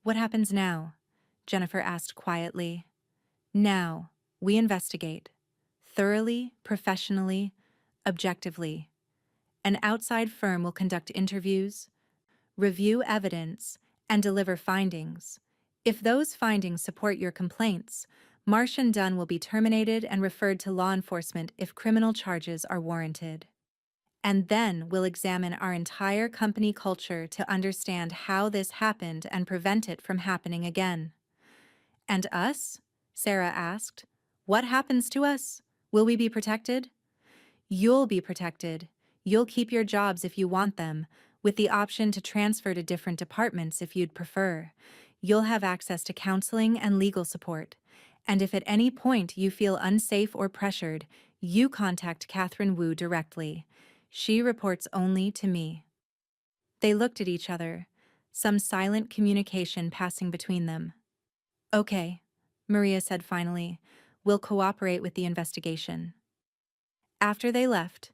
"What happens now?" Jennifer asked quietly. "Now, we investigate. Thoroughly, professionally, objectively. An outside firm will conduct interviews, review evidence, and deliver findings. If those findings support your complaints, Marsh and Dunn will be terminated and referred to law enforcement if criminal charges are warranted. And then we'll examine our entire company culture to understand how this happened and prevent it from happening again." "And us?" Sarah asked. "What happens to us? Will we be protected?" "You'll be protected. You'll keep your jobs if you want them, with the option to transfer to different departments if you'd prefer. You'll have access to counseling and legal support. And if at any point you feel unsafe or pressured, you contact Catherine Wu directly. She reports only to me." They looked at each other, some silent communication passing between them. "Okay," Maria said finally. "We'll cooperate with the investigation." After they left,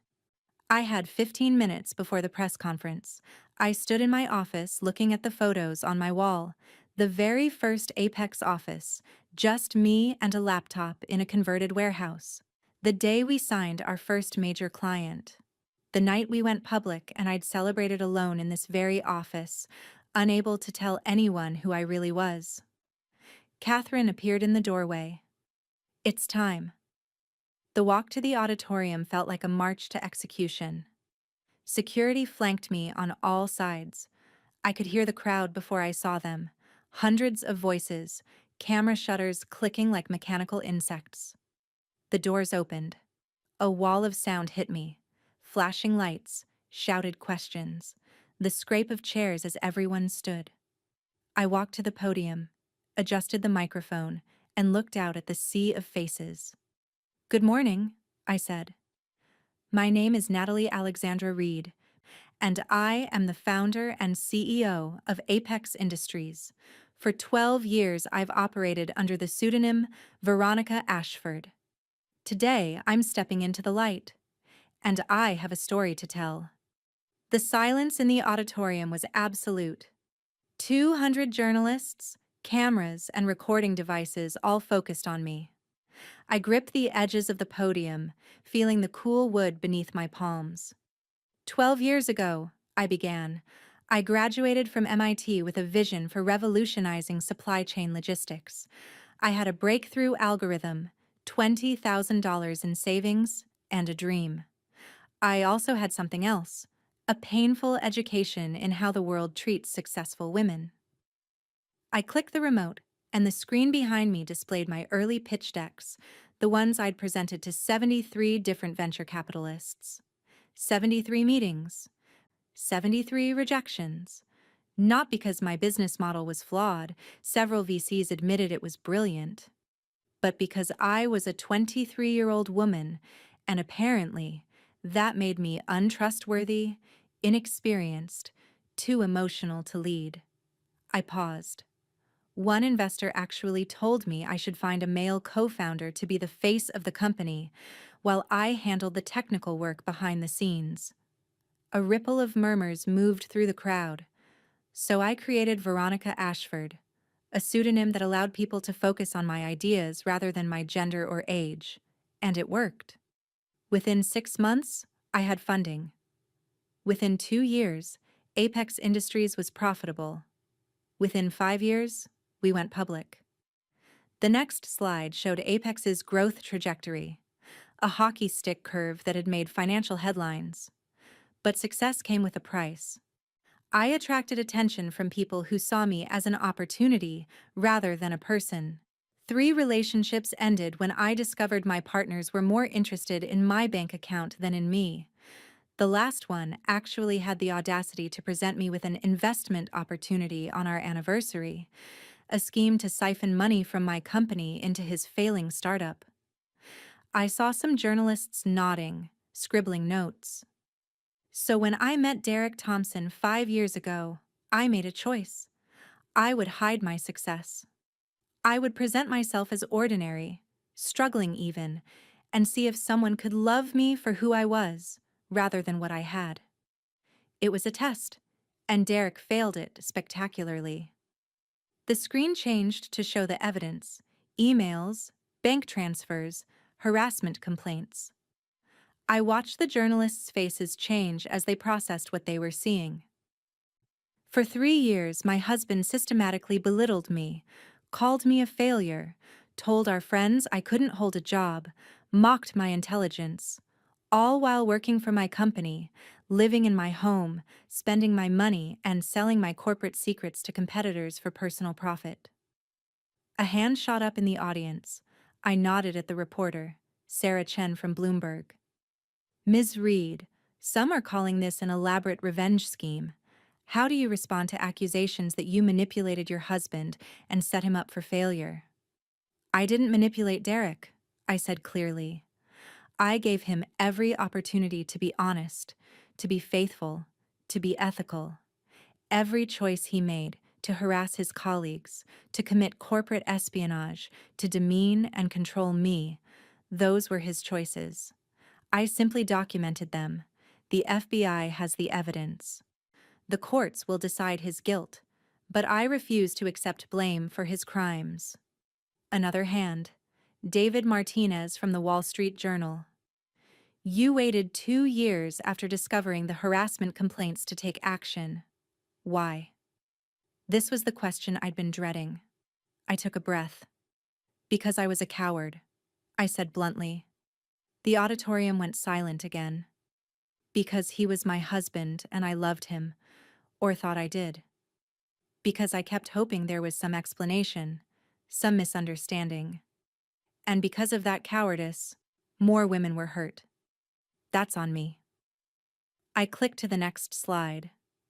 I had 15 minutes before the press conference. I stood in my office looking at the photos on my wall. The very first Apex office, just me and a laptop in a converted warehouse. The day we signed our first major client. The night we went public and I'd celebrated alone in this very office, unable to tell anyone who I really was. Catherine appeared in the doorway. "It's time." The walk to the auditorium felt like a march to execution. Security flanked me on all sides. I could hear the crowd before I saw them. Hundreds of voices, camera shutters clicking like mechanical insects. The doors opened. A wall of sound hit me. Flashing lights, shouted questions, the scrape of chairs as everyone stood. I walked to the podium, adjusted the microphone, and looked out at the sea of faces. "Good morning," I said. "My name is Natalie Alexandra Reed, and I am the founder and CEO of Apex Industries. For 12 years, I've operated under the pseudonym Veronica Ashford. Today, I'm stepping into the light, and I have a story to tell." The silence in the auditorium was absolute. 200 journalists, cameras, and recording devices all focused on me. I gripped the edges of the podium, feeling the cool wood beneath my palms. 12 years ago, I began. I graduated from MIT with a vision for revolutionizing supply chain logistics. I had a breakthrough algorithm, $20,000 in savings, and a dream. I also had something else, a painful education in how the world treats successful women. I clicked the remote, and the screen behind me displayed my early pitch decks, the ones I'd presented to 73 different venture capitalists. 73 meetings, 73 rejections. Not because my business model was flawed, several VCs admitted it was brilliant, but because I was a 23-year-old woman, and apparently, that made me untrustworthy, inexperienced, too emotional to lead. I paused. One investor actually told me I should find a male co-founder to be the face of the company, while I handled the technical work behind the scenes. A ripple of murmurs moved through the crowd. So I created Veronica Ashford, a pseudonym that allowed people to focus on my ideas rather than my gender or age. And it worked. Within 6 months, I had funding. Within 2 years, Apex Industries was profitable. Within 5 years, we went public. The next slide showed Apex's growth trajectory, a hockey stick curve that had made financial headlines. But success came with a price. I attracted attention from people who saw me as an opportunity rather than a person. 3 relationships ended when I discovered my partners were more interested in my bank account than in me. The last one actually had the audacity to present me with an investment opportunity on our anniversary, a scheme to siphon money from my company into his failing startup. I saw some journalists nodding, scribbling notes. So when I met Derek Thompson 5 years ago, I made a choice. I would hide my success. I would present myself as ordinary, struggling even, and see if someone could love me for who I was, rather than what I had. It was a test, and Derek failed it spectacularly. The screen changed to show the evidence: emails, bank transfers, harassment complaints. I watched the journalists' faces change as they processed what they were seeing. For 3 years, my husband systematically belittled me, called me a failure, told our friends I couldn't hold a job, mocked my intelligence, all while working for my company, living in my home, spending my money, and selling my corporate secrets to competitors for personal profit. A hand shot up in the audience. I nodded at the reporter, Sarah Chen from Bloomberg. Ms. Reed, some are calling this an elaborate revenge scheme. How do you respond to accusations that you manipulated your husband and set him up for failure? I didn't manipulate Derek, I said clearly. I gave him every opportunity to be honest, to be faithful, to be ethical. Every choice he made, to harass his colleagues, to commit corporate espionage, to demean and control me, those were his choices. I simply documented them. The FBI has the evidence. The courts will decide his guilt, but I refuse to accept blame for his crimes. Another hand. David Martinez from the Wall Street Journal. You waited 2 years after discovering the harassment complaints to take action. Why? This was the question I'd been dreading. I took a breath. Because I was a coward, I said bluntly. The auditorium went silent again. Because he was my husband and I loved him, or thought I did. Because I kept hoping there was some explanation, some misunderstanding. And because of that cowardice, more women were hurt. That's on me. I clicked to the next slide,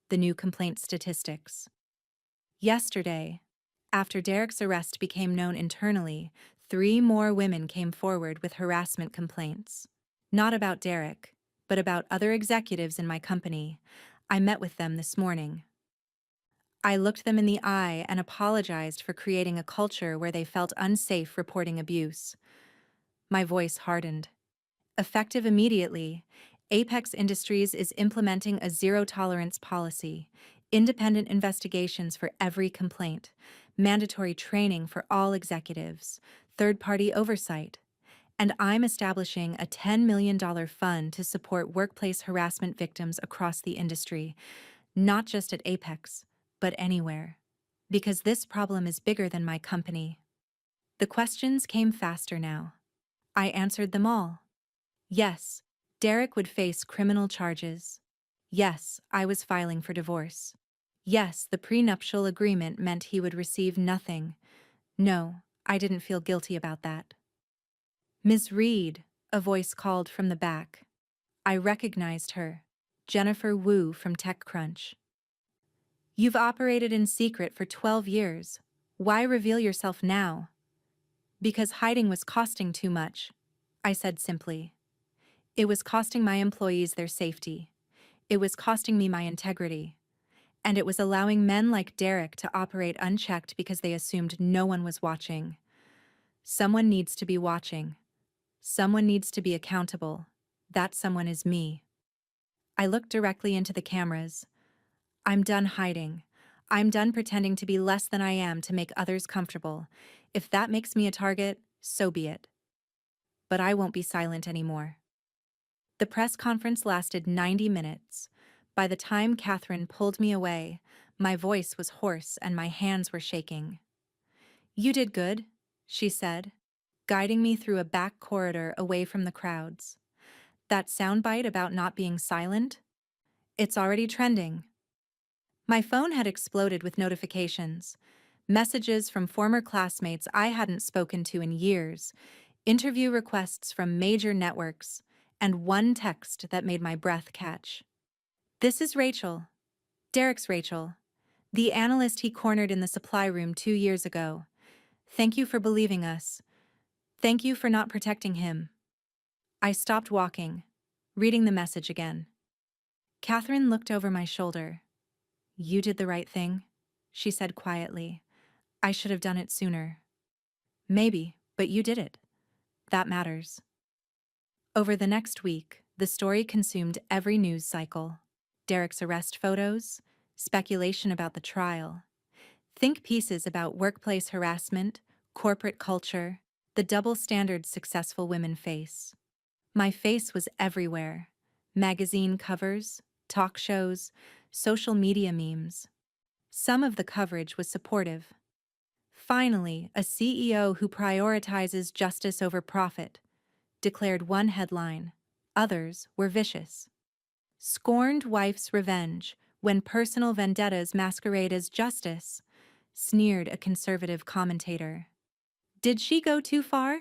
the new complaint statistics. Yesterday, after Derek's arrest became known internally, 3 more women came forward with harassment complaints. Not about Derek, but about other executives in my company. I met with them this morning. I looked them in the eye and apologized for creating a culture where they felt unsafe reporting abuse. My voice hardened. Effective immediately, Apex Industries is implementing a zero-tolerance policy, independent investigations for every complaint, mandatory training for all executives, third-party oversight, and I'm establishing a $10 million fund to support workplace harassment victims across the industry, not just at Apex, but anywhere. Because this problem is bigger than my company. The questions came faster now. I answered them all. Yes, Derek would face criminal charges. Yes, I was filing for divorce. Yes, the prenuptial agreement meant he would receive nothing. No, I didn't feel guilty about that. Ms. Reed, a voice called from the back. I recognized her. Jennifer Wu from TechCrunch. You've operated in secret for 12 years. Why reveal yourself now? Because hiding was costing too much, I said simply. It was costing my employees their safety. It was costing me my integrity. And it was allowing men like Derek to operate unchecked because they assumed no one was watching. Someone needs to be watching. Someone needs to be accountable. That someone is me. I looked directly into the cameras. I'm done hiding. I'm done pretending to be less than I am to make others comfortable. If that makes me a target, so be it. But I won't be silent anymore. The press conference lasted 90 minutes. By the time Catherine pulled me away, my voice was hoarse and my hands were shaking. You did good, she said, guiding me through a back corridor away from the crowds. That soundbite about not being silent? It's already trending. My phone had exploded with notifications. Messages from former classmates I hadn't spoken to in years, interview requests from major networks, and one text that made my breath catch. This is Rachel. Derek's Rachel. The analyst he cornered in the supply room 2 years ago. Thank you for believing us. Thank you for not protecting him. I stopped walking, reading the message again. Catherine looked over my shoulder. You did the right thing, she said quietly. I should have done it sooner. Maybe, but you did it. That matters. Over the next week, the story consumed every news cycle. Derek's arrest photos, speculation about the trial, think pieces about workplace harassment, corporate culture, the double standards successful women face. My face was everywhere. Magazine covers, talk shows, social media memes. Some of the coverage was supportive. Finally, a CEO who prioritizes justice over profit, declared one headline. Others were vicious. Scorned wife's revenge when personal vendettas masquerade as justice, sneered a conservative commentator. Did she go too far?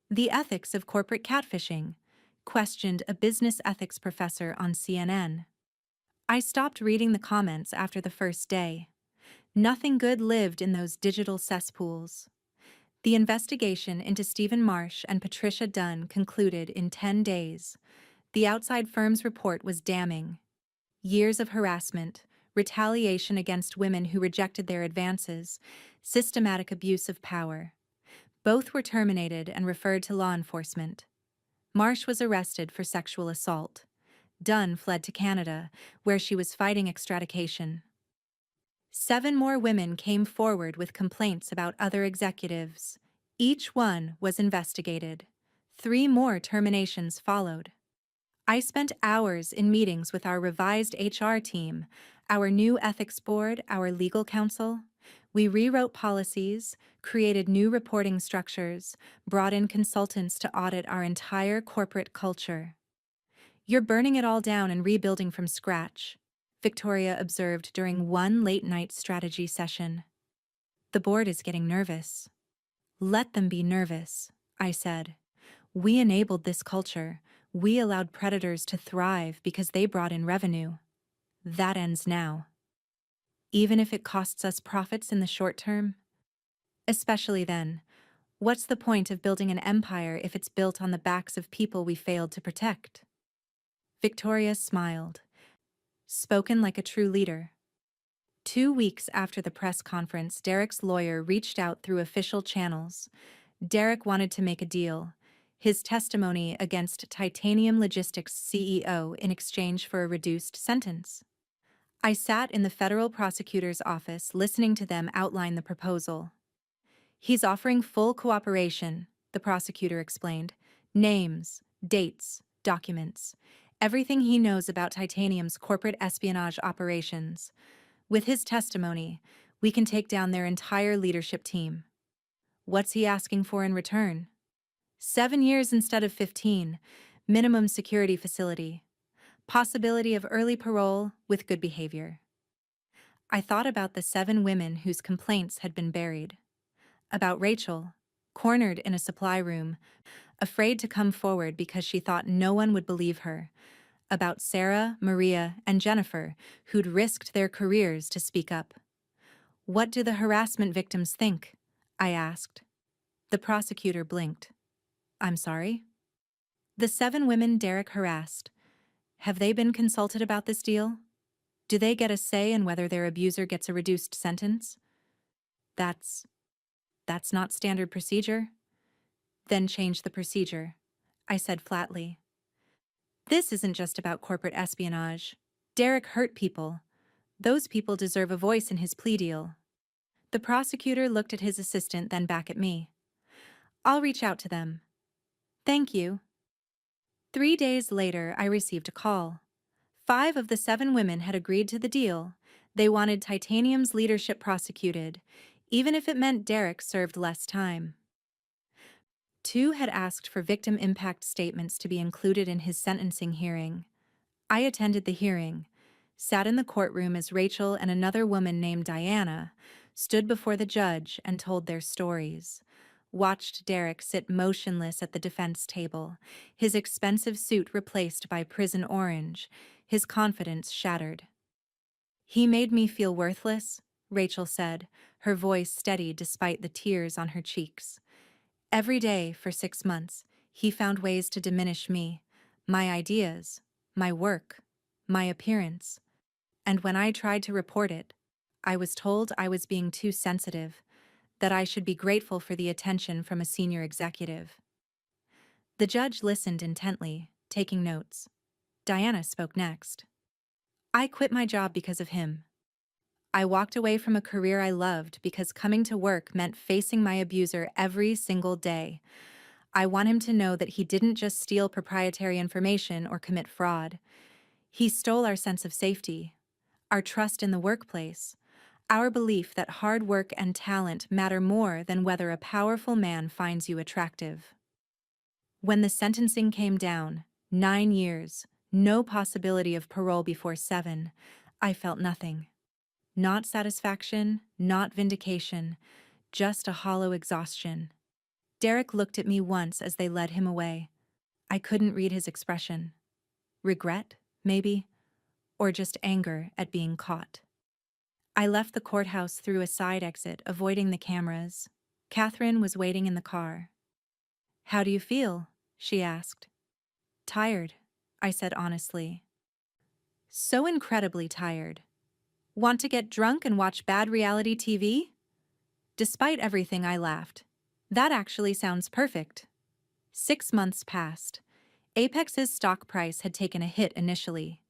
The ethics of corporate catfishing, questioned a business ethics professor on CNN. I stopped reading the comments after the first day. Nothing good lived in those digital cesspools. The investigation into Stephen Marsh and Patricia Dunn concluded in 10 days. The outside firm's report was damning. Years of harassment, retaliation against women who rejected their advances, systematic abuse of power. Both were terminated and referred to law enforcement. Marsh was arrested for sexual assault. Dunn fled to Canada, where she was fighting extradition. 7 more women came forward with complaints about other executives. Each one was investigated. 3 more terminations followed. I spent hours in meetings with our revised HR team, our new ethics board, our legal counsel. We rewrote policies, created new reporting structures, brought in consultants to audit our entire corporate culture. You're burning it all down and rebuilding from scratch, Victoria observed during one late-night strategy session. The board is getting nervous. Let them be nervous, I said. We enabled this culture. We allowed predators to thrive because they brought in revenue. That ends now. Even if it costs us profits in the short term? Especially then, what's the point of building an empire if it's built on the backs of people we failed to protect? Victoria smiled, spoken like a true leader. 2 weeks after the press conference, Derek's lawyer reached out through official channels. Derek wanted to make a deal. His testimony against Titanium Logistics CEO in exchange for a reduced sentence. I sat in the federal prosecutor's office listening to them outline the proposal. He's offering full cooperation, the prosecutor explained. Names, dates, documents, everything he knows about Titanium's corporate espionage operations. With his testimony, we can take down their entire leadership team. What's he asking for in return? 7 years instead of 15, minimum security facility, possibility of early parole with good behavior. I thought about the 7 women whose complaints had been buried. About Rachel, cornered in a supply room, afraid to come forward because she thought no one would believe her. About Sarah, Maria, and Jennifer, who'd risked their careers to speak up. What do the harassment victims think? I asked. The prosecutor blinked. I'm sorry? The 7 women Derek harassed. Have they been consulted about this deal? Do they get a say in whether their abuser gets a reduced sentence? That's not standard procedure? Then change the procedure, I said flatly. This isn't just about corporate espionage. Derek hurt people. Those people deserve a voice in his plea deal. The prosecutor looked at his assistant, then back at me. I'll reach out to them. Thank you. 3 days later, I received a call. 5 of the 7 women had agreed to the deal. They wanted Titanium's leadership prosecuted, even if it meant Derek served less time. Two had asked for victim impact statements to be included in his sentencing hearing. I attended the hearing, sat in the courtroom as Rachel and another woman named Diana stood before the judge and told their stories. Watched Derek sit motionless at the defense table, his expensive suit replaced by prison orange, his confidence shattered. "He made me feel worthless," Rachel said, her voice steady despite the tears on her cheeks. "Every day for 6 months, he found ways to diminish me, my ideas, my work, my appearance. And when I tried to report it, I was told I was being too sensitive, that I should be grateful for the attention from a senior executive." The judge listened intently, taking notes. Diana spoke next. "I quit my job because of him. I walked away from a career I loved because coming to work meant facing my abuser every single day. I want him to know that he didn't just steal proprietary information or commit fraud. He stole our sense of safety, our trust in the workplace, our belief that hard work and talent matter more than whether a powerful man finds you attractive." When the sentencing came down, 9 years, no possibility of parole before 7, I felt nothing. Not satisfaction, not vindication, just a hollow exhaustion. Derek looked at me once as they led him away. I couldn't read his expression. Regret, maybe, or just anger at being caught. I left the courthouse through a side exit, avoiding the cameras. Catherine was waiting in the car. "How do you feel?" she asked. "Tired," I said honestly. "So incredibly tired. Want to get drunk and watch bad reality TV?" Despite everything, I laughed. "That actually sounds perfect." 6 months passed. Apex's stock price had taken a hit initially.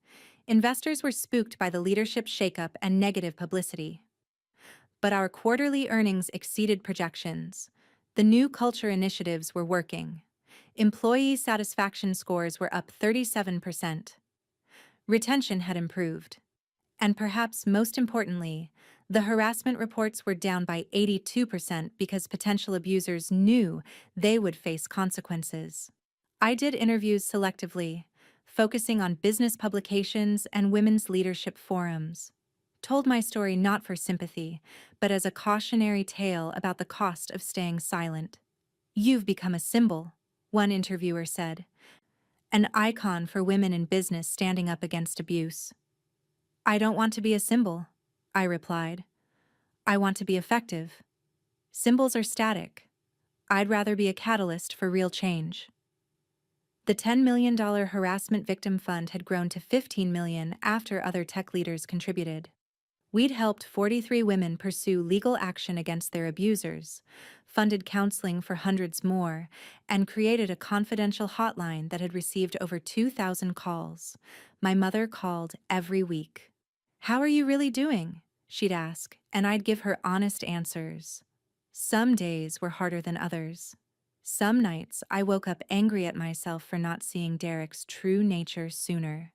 Investors were spooked by the leadership shakeup and negative publicity. But our quarterly earnings exceeded projections. The new culture initiatives were working. Employee satisfaction scores were up 37%. Retention had improved. And perhaps most importantly, the harassment reports were down by 82% because potential abusers knew they would face consequences. I did interviews selectively, focusing on business publications and women's leadership forums. Told my story not for sympathy, but as a cautionary tale about the cost of staying silent. "You've become a symbol," one interviewer said, "an icon for women in business standing up against abuse." "I don't want to be a symbol," I replied. "I want to be effective. Symbols are static. I'd rather be a catalyst for real change." The $10 million harassment victim fund had grown to $15 million after other tech leaders contributed. We'd helped 43 women pursue legal action against their abusers, funded counseling for hundreds more, and created a confidential hotline that had received over 2,000 calls. My mother called every week. "How are you really doing?" she'd ask, and I'd give her honest answers. Some days were harder than others. Some nights I woke up angry at myself for not seeing Derek's true nature sooner.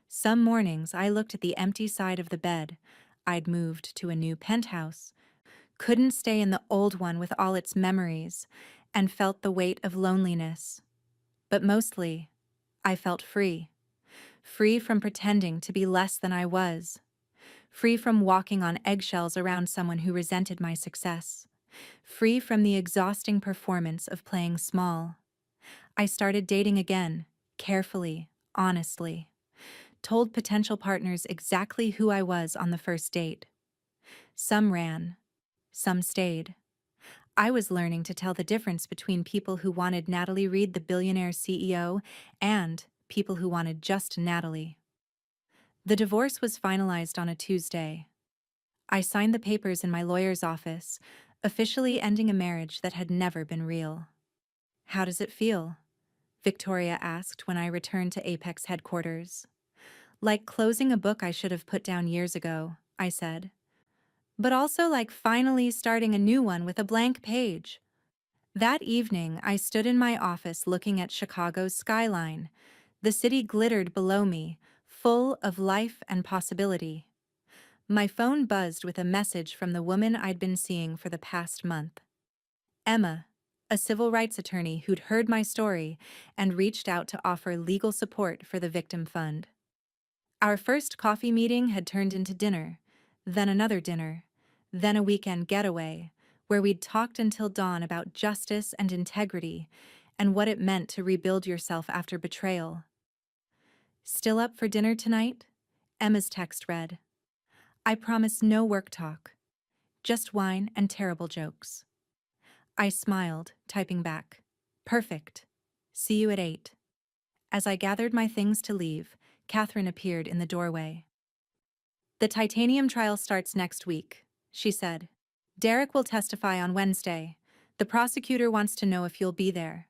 Some mornings I looked at the empty side of the bed. I'd moved to a new penthouse, couldn't stay in the old one with all its memories, and felt the weight of loneliness. But mostly, I felt free. Free from pretending to be less than I was. Free from walking on eggshells around someone who resented my success. Free from the exhausting performance of playing small. I started dating again, carefully, honestly. Told potential partners exactly who I was on the first date. Some ran. Some stayed. I was learning to tell the difference between people who wanted Natalie Reed, the billionaire CEO, and people who wanted just Natalie. The divorce was finalized on a Tuesday. I signed the papers in my lawyer's office, officially ending a marriage that had never been real. "How does it feel?" Victoria asked when I returned to Apex headquarters. "Like closing a book I should have put down years ago," I said. "But also like finally starting a new one with a blank page." That evening, I stood in my office looking at Chicago's skyline. The city glittered below me, full of life and possibility. My phone buzzed with a message from the woman I'd been seeing for the past month. "Emma, a civil rights attorney who'd heard my story and reached out to offer legal support for the victim fund. Our first coffee meeting had turned into dinner, then another dinner, then a weekend getaway, where we'd talked until dawn about justice and integrity and what it meant to rebuild yourself after betrayal. Still up for dinner tonight? Emma's text read. I promise no work talk, just wine and terrible jokes. I smiled, typing back. Perfect. See you at 8. As I gathered my things to leave, Catherine appeared in the doorway. The titanium trial starts next week, she said. Derek will testify on Wednesday. The prosecutor wants to know if you'll be there.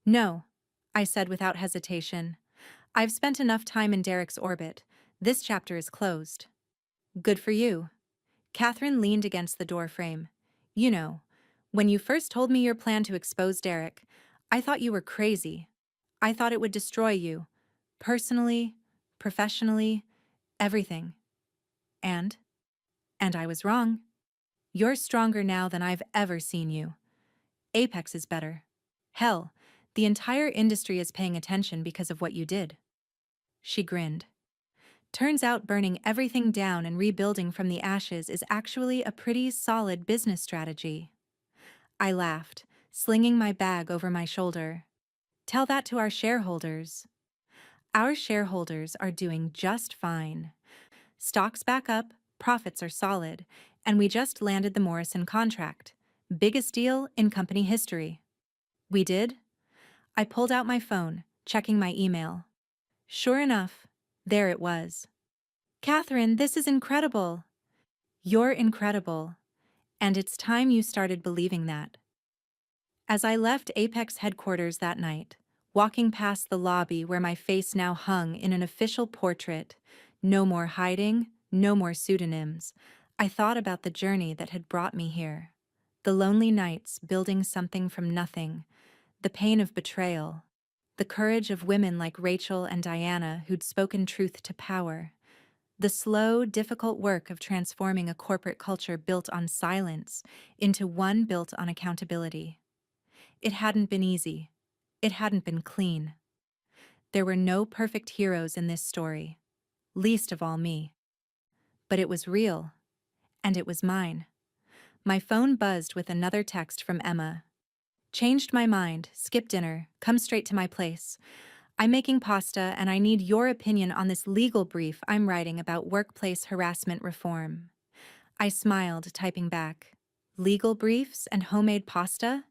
No, I said without hesitation. I've spent enough time in Derek's orbit. This chapter is closed. Good for you. Catherine leaned against the door frame. You know, when you first told me your plan to expose Derek, I thought you were crazy. I thought it would destroy you. Personally, professionally, everything. And I was wrong. You're stronger now than I've ever seen you. Apex is better. Hell, the entire industry is paying attention because of what you did. She grinned. Turns out burning everything down and rebuilding from the ashes is actually a pretty solid business strategy. I laughed, slinging my bag over my shoulder. Tell that to our shareholders. Our shareholders are doing just fine. Stocks back up, profits are solid, and we just landed the Morrison contract. Biggest deal in company history. We did? I pulled out my phone, checking my email. Sure enough, there it was. Catherine, this is incredible. You're incredible. And it's time you started believing that. As I left Apex headquarters that night, walking past the lobby where my face now hung in an official portrait, no more hiding, no more pseudonyms, I thought about the journey that had brought me here. The lonely nights building something from nothing, the pain of betrayal, the courage of women like Rachel and Diana who'd spoken truth to power, the slow, difficult work of transforming a corporate culture built on silence into one built on accountability. It hadn't been easy. It hadn't been clean. There were no perfect heroes in this story, least of all me. But it was real, and it was mine. My phone buzzed with another text from Emma. Changed my mind, skip dinner, come straight to my place. I'm making pasta and I need your opinion on this legal brief I'm writing about workplace harassment reform. I smiled, typing back. Legal briefs and homemade pasta?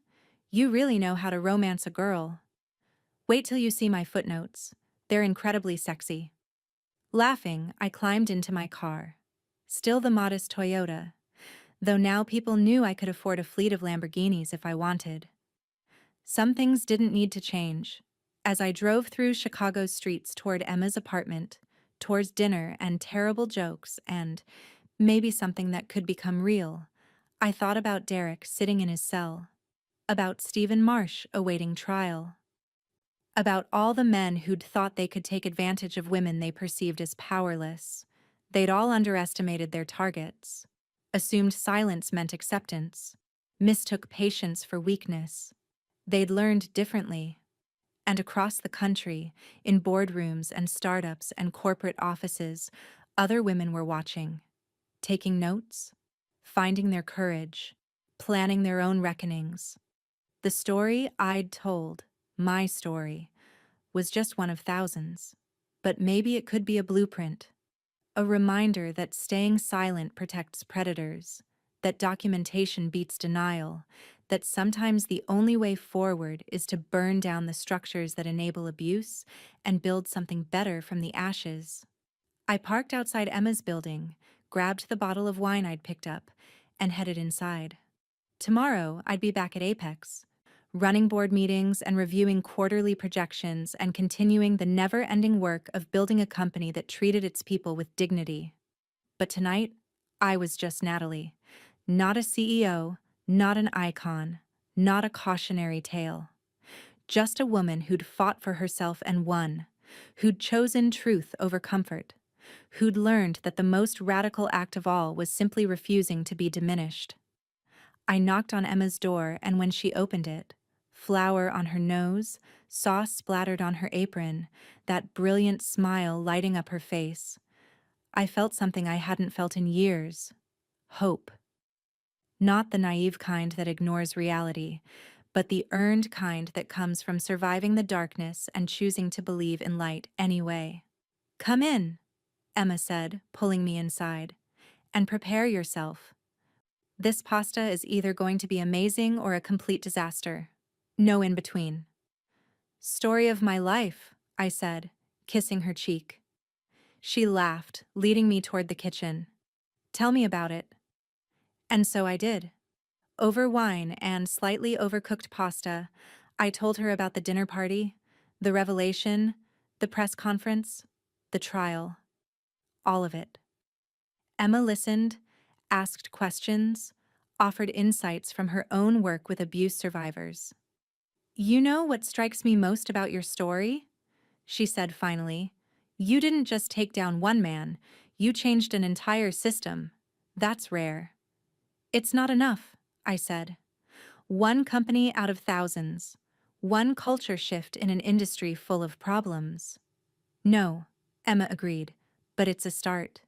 You really know how to romance a girl. Wait till you see my footnotes. They're incredibly sexy. Laughing, I climbed into my car. Still the modest Toyota, though now people knew I could afford a fleet of Lamborghinis if I wanted. Some things didn't need to change. As I drove through Chicago's streets toward Emma's apartment, towards dinner and terrible jokes and maybe something that could become real, I thought about Derek sitting in his cell, about Stephen Marsh awaiting trial, about all the men who'd thought they could take advantage of women they perceived as powerless. They'd all underestimated their targets, assumed silence meant acceptance, mistook patience for weakness. They'd learned differently. And across the country, in boardrooms and startups and corporate offices, other women were watching, taking notes, finding their courage, planning their own reckonings. The story I'd told, my story, was just one of thousands. But maybe it could be a blueprint, a reminder that staying silent protects predators, that documentation beats denial, that sometimes the only way forward is to burn down the structures that enable abuse and build something better from the ashes. I parked outside Emma's building, grabbed the bottle of wine I'd picked up, and headed inside. Tomorrow, I'd be back at Apex, running board meetings and reviewing quarterly projections and continuing the never-ending work of building a company that treated its people with dignity. But tonight, I was just Natalie. Not a CEO, not an icon, not a cautionary tale. Just a woman who'd fought for herself and won, who'd chosen truth over comfort, who'd learned that the most radical act of all was simply refusing to be diminished. I knocked on Emma's door, and when she opened it, flour on her nose, sauce splattered on her apron, that brilliant smile lighting up her face, I felt something I hadn't felt in years: hope. Not the naive kind that ignores reality, but the earned kind that comes from surviving the darkness and choosing to believe in light anyway. "Come in," Emma said, pulling me inside, "and prepare yourself. This pasta is either going to be amazing or a complete disaster. No in between." "Story of my life," I said, kissing her cheek. She laughed, leading me toward the kitchen. "Tell me about it." And so I did. Over wine and slightly overcooked pasta, I told her about the dinner party, the revelation, the press conference, the trial, all of it. Emma listened, asked questions, offered insights from her own work with abuse survivors. "You know what strikes me most about your story?" she said finally. "You didn't just take down one man, you changed an entire system. That's rare." "It's not enough," I said. "One company out of thousands. One culture shift in an industry full of problems." "No," Emma agreed, "but it's a start.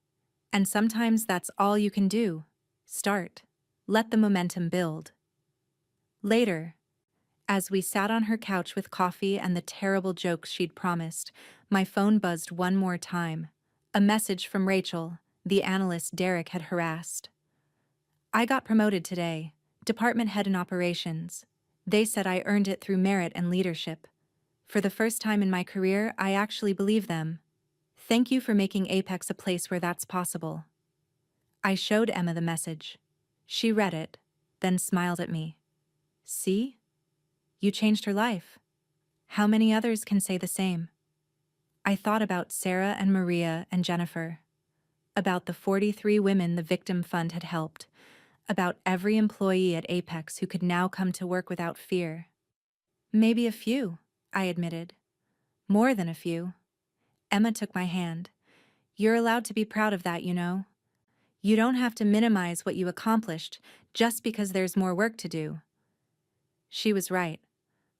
And sometimes that's all you can do. Start. Let the momentum build." Later, as we sat on her couch with coffee and the terrible jokes she'd promised, my phone buzzed one more time. A message from Rachel, the analyst Derek had harassed. "I got promoted today, department head in operations. They said I earned it through merit and leadership. For the first time in my career, I actually believe them. Thank you for making Apex a place where that's possible." I showed Emma the message. She read it, then smiled at me. "See? You changed her life. How many others can say the same?" I thought about Sarah and Maria and Jennifer, about the 43 women the Victim Fund had helped, about every employee at Apex who could now come to work without fear. "Maybe a few," I admitted. "More than a few." Emma took my hand. "You're allowed to be proud of that, you know. You don't have to minimize what you accomplished just because there's more work to do." She was right.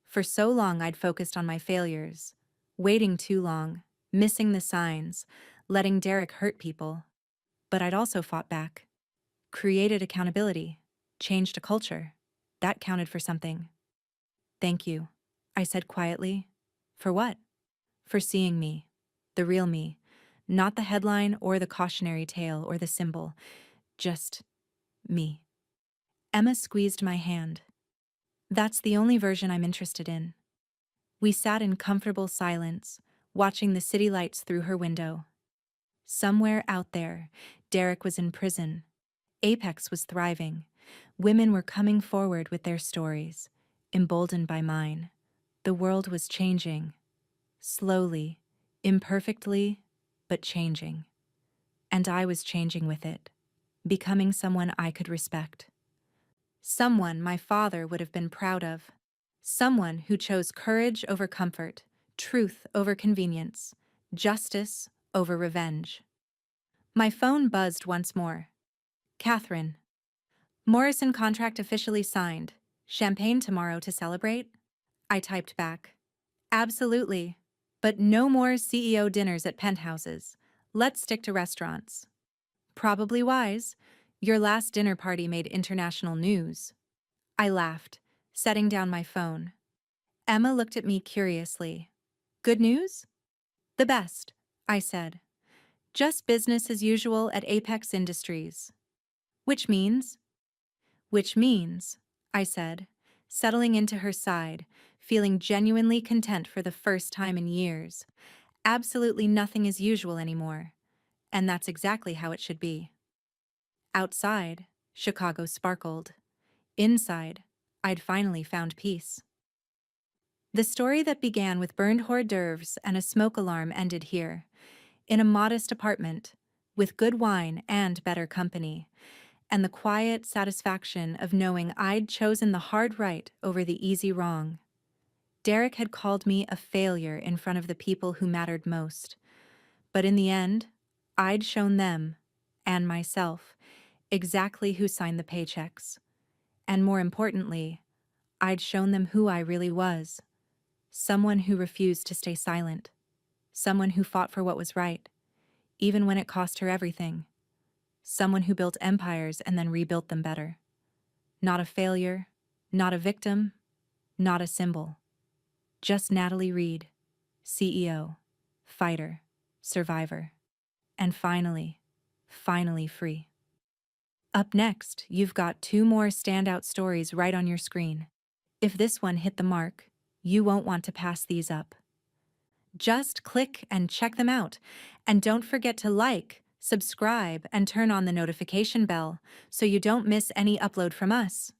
For so long I'd focused on my failures, waiting too long, missing the signs, letting Derek hurt people. But I'd also fought back, created accountability, changed a culture. That counted for something. "Thank you," I said quietly. "For what?" "For seeing me, the real me, not the headline or the cautionary tale or the symbol, just me." Emma squeezed my hand. "That's the only version I'm interested in." We sat in comfortable silence, watching the city lights through her window. Somewhere out there, Derek was in prison. Apex was thriving. Women were coming forward with their stories, emboldened by mine. The world was changing. Slowly, imperfectly, but changing. And I was changing with it, becoming someone I could respect. Someone my father would have been proud of. Someone who chose courage over comfort, truth over convenience, justice over revenge. My phone buzzed once more. "Catherine. Morrison contract officially signed. Champagne tomorrow to celebrate?" I typed back. "Absolutely. But no more CEO dinners at penthouses. Let's stick to restaurants." "Probably wise. Your last dinner party made international news." I laughed, setting down my phone. Emma looked at me curiously. "Good news?" "The best," I said. "Just business as usual at Apex Industries." "Which means?" "Which means," I said, settling into her side, feeling genuinely content for the first time in years. Absolutely nothing is usual anymore. And that's exactly how it should be. Outside, Chicago sparkled. Inside, I'd finally found peace. The story that began with burned hors d'oeuvres and a smoke alarm ended here, in a modest apartment, with good wine and better company, and the quiet satisfaction of knowing I'd chosen the hard right over the easy wrong. Derek had called me a failure in front of the people who mattered most, but in the end, I'd shown them, and myself, exactly who signed the paychecks. And more importantly, I'd shown them who I really was. Someone who refused to stay silent. Someone who fought for what was right, even when it cost her everything. Someone who built empires and then rebuilt them better. Not a failure, not a victim, not a symbol. Just Natalie Reed, CEO, fighter, survivor. And finally free. Up next, you've got 2 more standout stories right on your screen. If this one hit the mark, you won't want to pass these up. Just click and check them out. And don't forget to like, subscribe, and turn on the notification bell so you don't miss any upload from us.